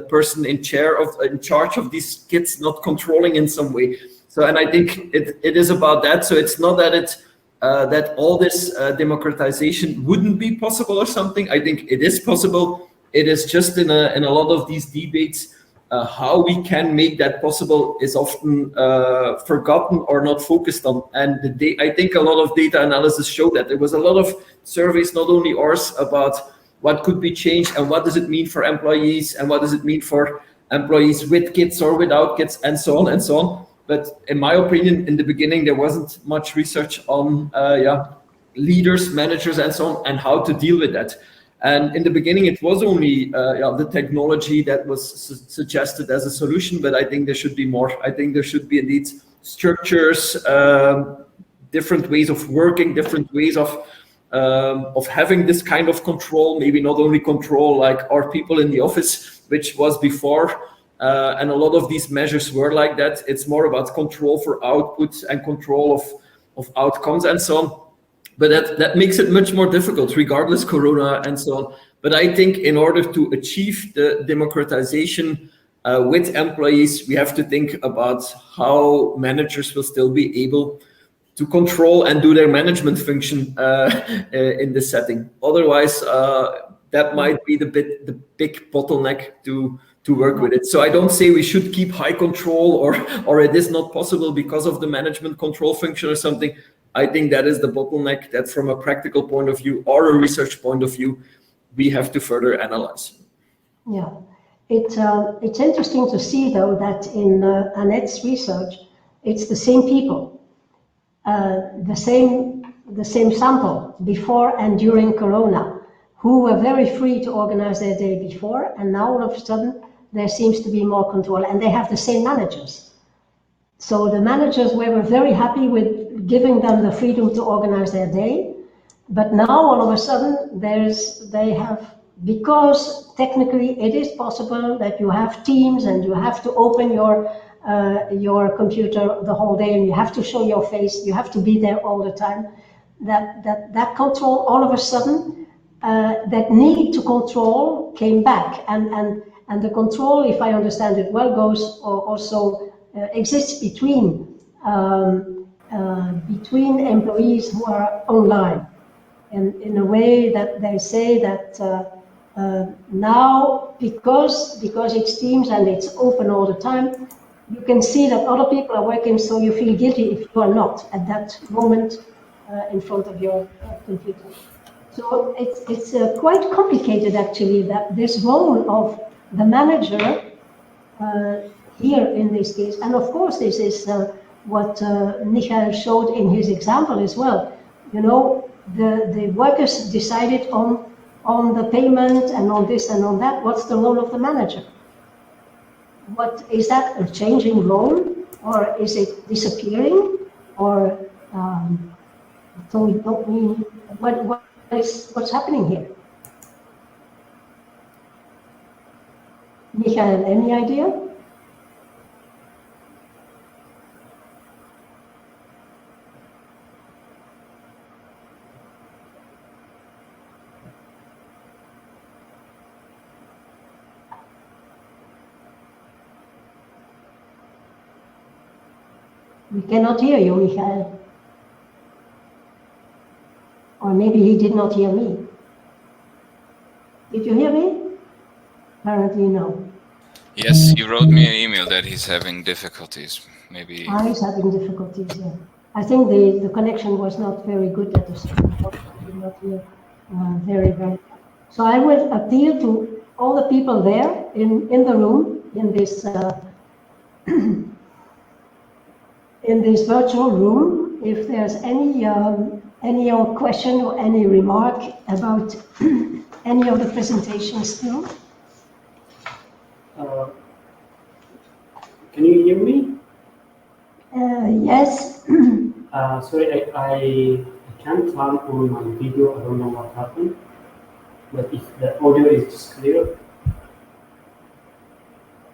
person in charge of these kids not controlling in some way? So, and I think it is about that. So it's not that that all this democratization wouldn't be possible or something. I think it is possible. It is just in a lot of these debates, how we can make that possible is often forgotten or not focused on. And I think a lot of data analysis show that. There was a lot of surveys, not only ours, about what could be changed and what does it mean for employees and what does it mean for employees with kids or without kids and so on and so on. But in my opinion, in the beginning, there wasn't much research on leaders, managers and so on, and how to deal with that. And in the beginning, it was only the technology that was suggested as a solution, but I think there should be more. I think there should be indeed structures, different ways of working, different ways of of having this kind of control, maybe not only control like our people in the office, which was before, and a lot of these measures were like that. It's more about control for output and control of outcomes and so on. But that makes it much more difficult, regardless Corona and so on. But I think in order to achieve the democratization with employees, we have to think about how managers will still be able to control and do their management function in this setting. Otherwise, that might be the big bottleneck to work with it. So I don't say we should keep high control or it is not possible because of the management control function or something. I think that is the bottleneck that from a practical point of view or a research point of view, we have to further analyze. Yeah, it's interesting to see though that in Anett's research, it's the same people, the same sample before and during Corona, who were very free to organize their day before, and now all of a sudden there seems to be more control, and they have the same managers. So the managers were very happy with giving them the freedom to organize their day, but now all of a sudden they have, because technically it is possible that you have Teams and you have to open your computer the whole day and you have to show your face, you have to be there all the time. That control all of a sudden, that need to control came back, and the control, if I understand it well, goes also exists between employees who are online, and in a way that they say that now because it's Teams and it's open all the time, you can see that other people are working, so you feel guilty if you are not at that moment in front of your computer. So it's quite complicated actually, that this role of the manager here in this case, and of course this is what Michael showed in his example as well. You know, the workers decided on the payment and on this and on that. What's the role of the manager? What is that, a changing role, or is it disappearing, or so don't we, what's happening here? Michael, any idea? We cannot hear you, Michael. Or maybe he did not hear me. Did you hear me? Apparently no. Yes, he wrote me an email that he's having difficulties. Maybe. He's having difficulties, yeah. I think the connection was not very good at the certain point. I did not hear very well. So I will appeal to all the people there in the room, in this in this virtual room, if there's any question or any remark about any of the presentations still. Can you hear me? Yes. Sorry, I can't turn on my video. I don't know what happened. But if the audio is just clear.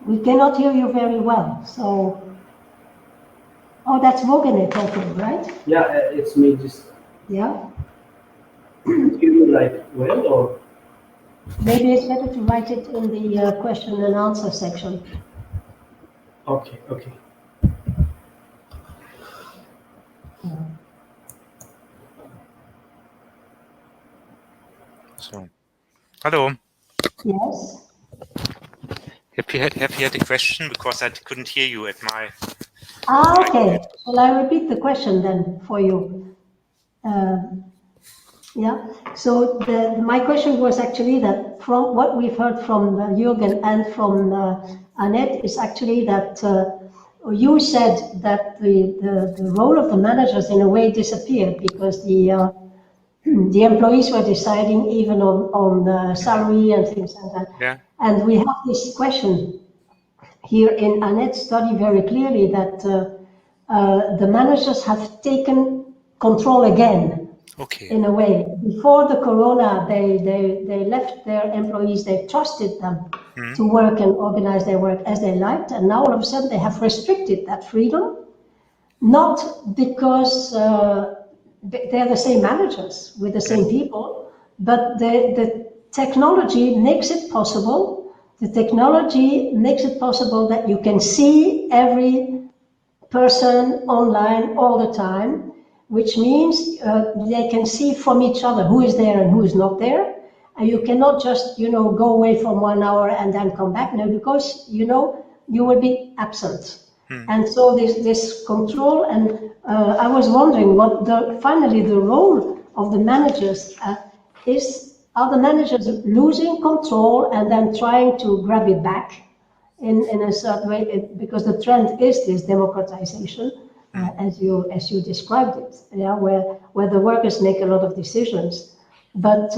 We cannot hear you very well, so. Oh, that's Jurgen talking, right? Yeah, it's me just. Yeah. Do you like well or? Maybe it's better to write it in the question and answer section. Okay, okay. Yeah. So, hello. Yes. Have you had a question, because I couldn't hear you at my. Okay. Shall I repeat the question then for you? Yeah. So my question was actually that from what we've heard from Jurgen and from Anett is actually that you said that the role of the managers in a way disappeared because the employees were deciding even on salary and things like that. Yeah. And we have this question here in Anett's study very clearly that the managers have taken control again Okay. In a way, before the corona, they left their employees, they trusted them to work and organize their work as they liked, and now all of a sudden they have restricted that freedom, not because they're the same managers with the same people, but the technology makes it possible. The technology makes it possible that you can see every person online all the time, which means they can see from each other who is there and who is not there. And you cannot just, go away for 1 hour and then come back. No, because, you will be absent. And so this control, and I was wondering what finally the role of the managers are the managers losing control and then trying to grab it back in a certain way, because the trend is this democratization, as you described it, where the workers make a lot of decisions. But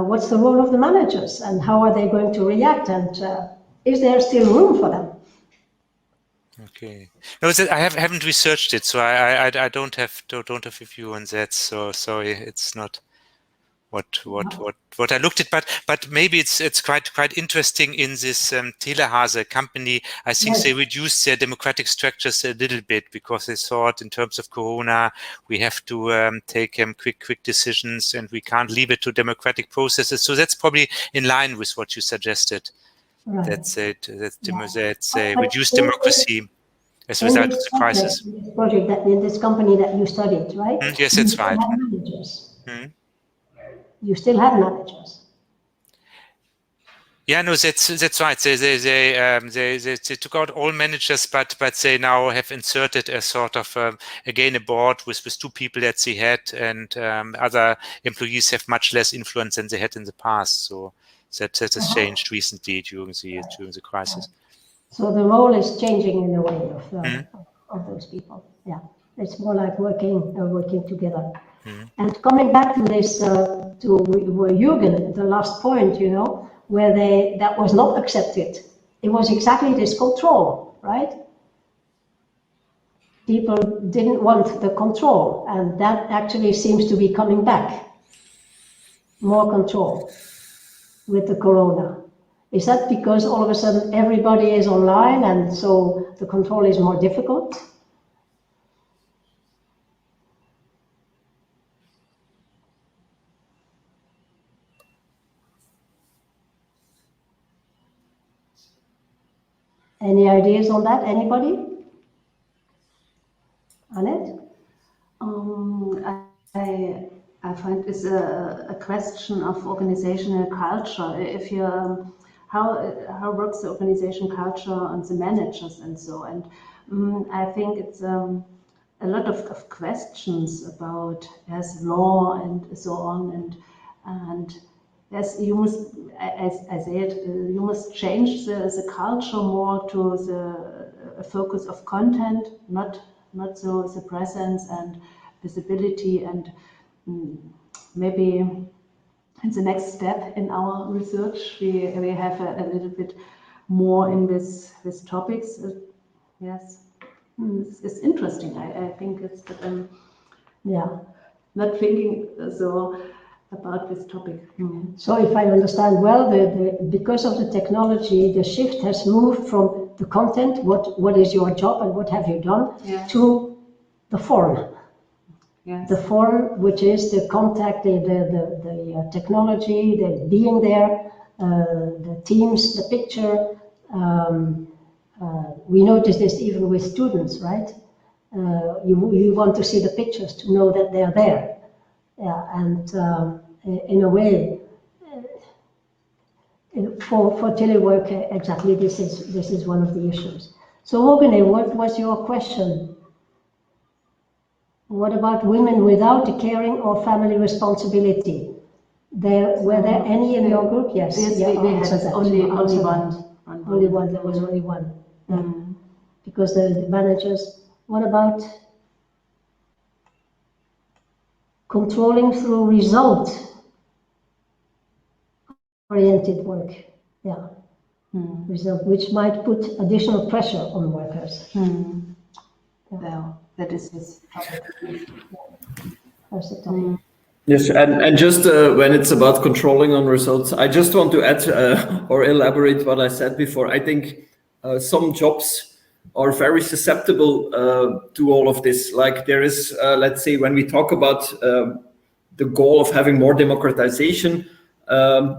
what's the role of the managers, and how are they going to react, and is there still room for them? Okay. No, I haven't researched it, so I don't have a view on that. So sorry, it's not what I looked at, but maybe it's quite interesting in this Telehase company. I think they reduced their democratic structures a little bit because they thought in terms of Corona we have to take quick decisions and we can't leave it to democratic processes. So that's probably in line with what you suggested. Right. That's it. That's reduced democracy as a result of the crisis. In this project, in this company that you studied, right? Yes, that's right. You still have managers. Yeah, no, that's right. They took out all managers, but they now have inserted a sort of again a board with 2 people that they had, and other employees have much less influence than they had in the past. So that has changed recently during the crisis. So the role is changing in a way of those people. Yeah, it's more like working together. And coming back to this, to Jurgen, the last point, where that was not accepted. It was exactly this control, right? People didn't want the control, and that actually seems to be coming back. More control with the corona. Is that because all of a sudden everybody is online and so the control is more difficult? Any ideas on that? Anybody? Anett? I find it's a question of organizational culture. If you how works the organization culture on the managers and so, and I think it's a lot of questions about law and so on, and yes, you must, as I said, you must change the culture more to the focus of content, not so the presence and visibility, and maybe in the next step in our research we have a little bit more in this topics. Yes, it's interesting. I think it's not thinking so about this topic. So if I understand well, because of the technology, the shift has moved from the content, what is your job and what have you done, to the form. Yes. The form, which is the contact, the technology, the being there, the teams, the picture. We notice this even with students, right? You want to see the pictures to know that they're there. Yeah, and in a way, for telework, exactly this is one of the issues. So, Jurgen, what was your question? What about women without a caring or family responsibility? Were there any in your group? Yes. Yes, we had only one. Only one. There was only one. Yeah. Because the managers. What about controlling through result-oriented work? Yeah. Result, which might put additional pressure on workers. Well, that is this topic. That's the topic. Yes, and just when it's about controlling on results, I just want to add or elaborate what I said before. I think some jobs are very susceptible to all of this. Like there is, let's say, when we talk about the goal of having more democratization,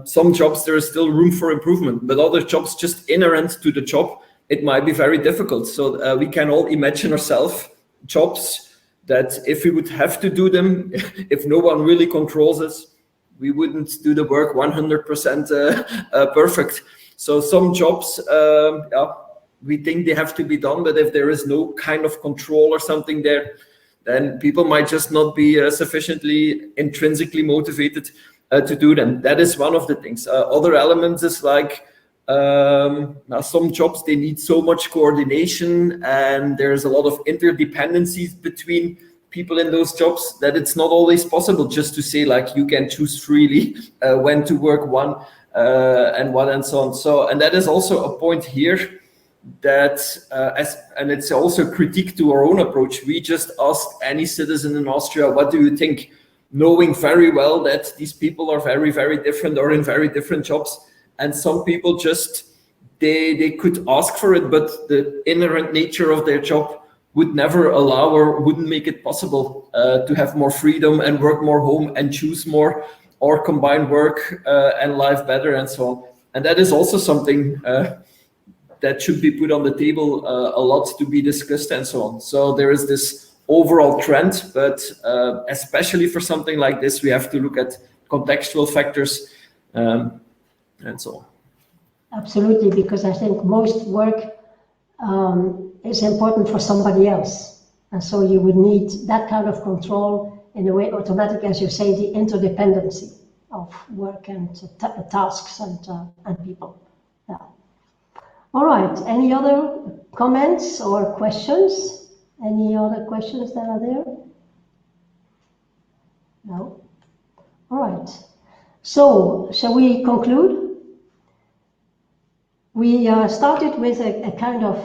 some jobs there is still room for improvement, but other jobs just inherent to the job, it might be very difficult. So we can all imagine ourselves jobs that if we would have to do them, if no one really controls us, we wouldn't do the work 100% perfect. So some jobs, we think they have to be done, but if there is no kind of control or something there, then people might just not be sufficiently intrinsically motivated to do them. That is one of the things. Other elements is like, now some jobs, they need so much coordination and there's a lot of interdependencies between people in those jobs that it's not always possible just to say like you can choose freely when to work one and what and so on. So, and that is also a point here that, and it's also a critique to our own approach. We just asked any citizen in Austria, what do you think? Knowing very well that these people are very, very different or in very different jobs. And some people just, they could ask for it, but the inherent nature of their job would never allow or wouldn't make it possible to have more freedom and work more home and choose more or combine work and life better and so on. And that is also something that should be put on the table, a lot to be discussed and so on. So there is this overall trend, but especially for something like this, we have to look at contextual factors and so on. Absolutely, because I think most work is important for somebody else. And so you would need that kind of control in a way, automatic, as you say, the interdependency of work and tasks and people. Yeah. All right, any other comments or questions? Any other questions that are there? No? All right. So, shall we conclude? We started with a kind of,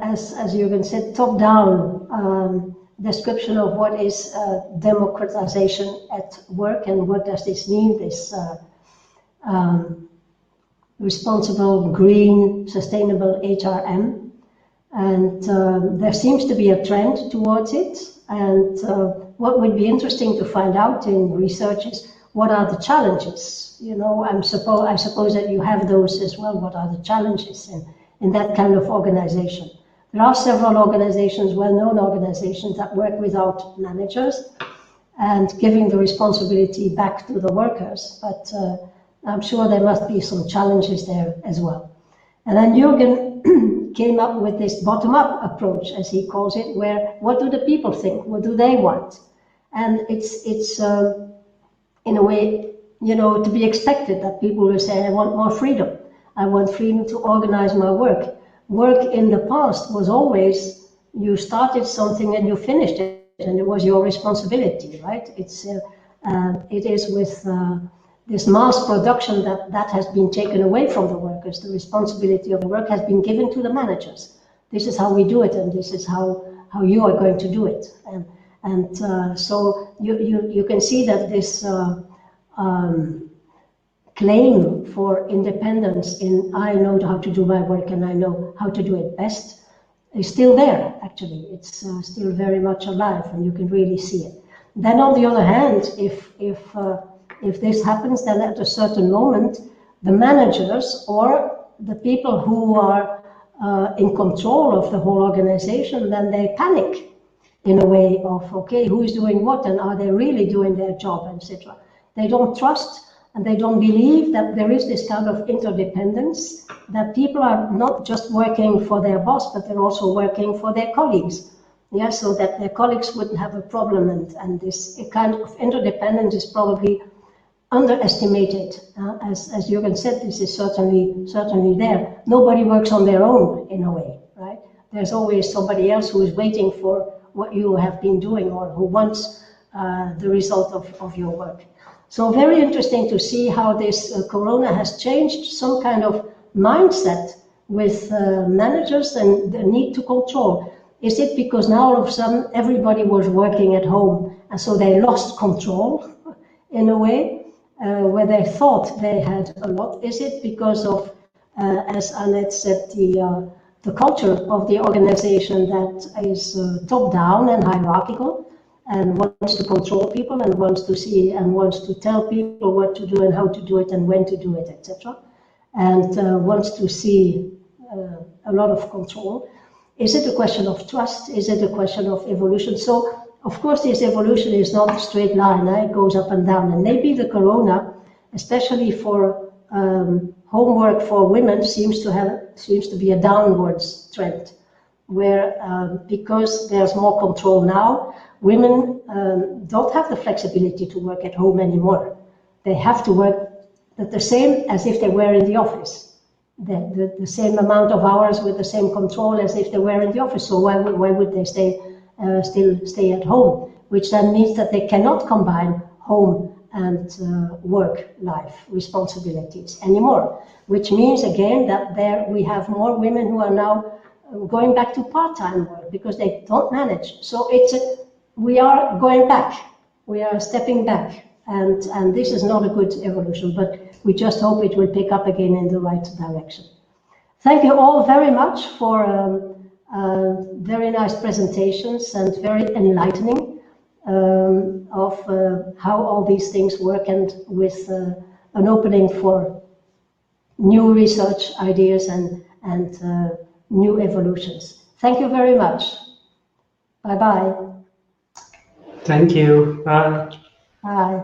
as Jurgen said, top-down description of what is democratization at work and what does this mean, this responsible, green, sustainable HRM. And there seems to be a trend towards it. And what would be interesting to find out in research is what are the challenges? You know, I suppose that you have those as well. What are the challenges in that kind of organization? There are several organizations, well-known organizations, that work without managers and giving the responsibility back to the workers. But I'm sure there must be some challenges there as well. And then Jurgen came up with this bottom-up approach, as he calls it, where what do the people think? What do they want? And it's in a way, you know, to be expected that people will say, I want more freedom. I want freedom to organize my work. Work in the past was always, you started something and you finished it, and it was your responsibility, right? It is with this mass production that has been taken away from the workers. The responsibility of the work has been given to the managers. This is how we do it, and this is how you are going to do it. And so you can see that this claim for independence in I know how to do my work and I know how to do it best is still there, actually. It's still very much alive, and you can really see it. Then on the other hand, if this happens, then at a certain moment, the managers or the people who are in control of the whole organization, then they panic in a way of, okay, who is doing what and are they really doing their job, etc. They don't trust and they don't believe that there is this kind of interdependence, that people are not just working for their boss, but they're also working for their colleagues. Yeah, so that their colleagues wouldn't have a problem, and this kind of interdependence is probably underestimated. As Jurgen said, this is certainly there. Nobody works on their own in a way, right? There's always somebody else who is waiting for what you have been doing or who wants the result of your work. So very interesting to see how this corona has changed some kind of mindset with managers and the need to control. Is it because now all of a sudden everybody was working at home and so they lost control in a way, where they thought they had a lot. Is it because of, as Anett said, the culture of the organization that is top-down and hierarchical, and wants to control people, and wants to see and wants to tell people what to do and how to do it and when to do it, etc., and wants to see a lot of control? Is it a question of trust? Is it a question of evolution? So, of course, this evolution is not a straight line. It goes up and down. And maybe the corona, especially for homework for women, seems to be a downwards trend, where because there's more control now, women don't have the flexibility to work at home anymore. They have to work the same as if they were in the office. The same amount of hours with the same control as if they were in the office. So why would they still stay at home? Which then means that they cannot combine home and work life responsibilities anymore. Which means again that there we have more women who are now going back to part-time work because they don't manage. So we are going back. We are stepping back. And this is not a good evolution, but we just hope it will pick up again in the right direction. Thank you all very much for very nice presentations and very enlightening of how all these things work, and with an opening for new research ideas and new evolutions. Thank you very much. Bye-bye. Thank you. Bye. Bye.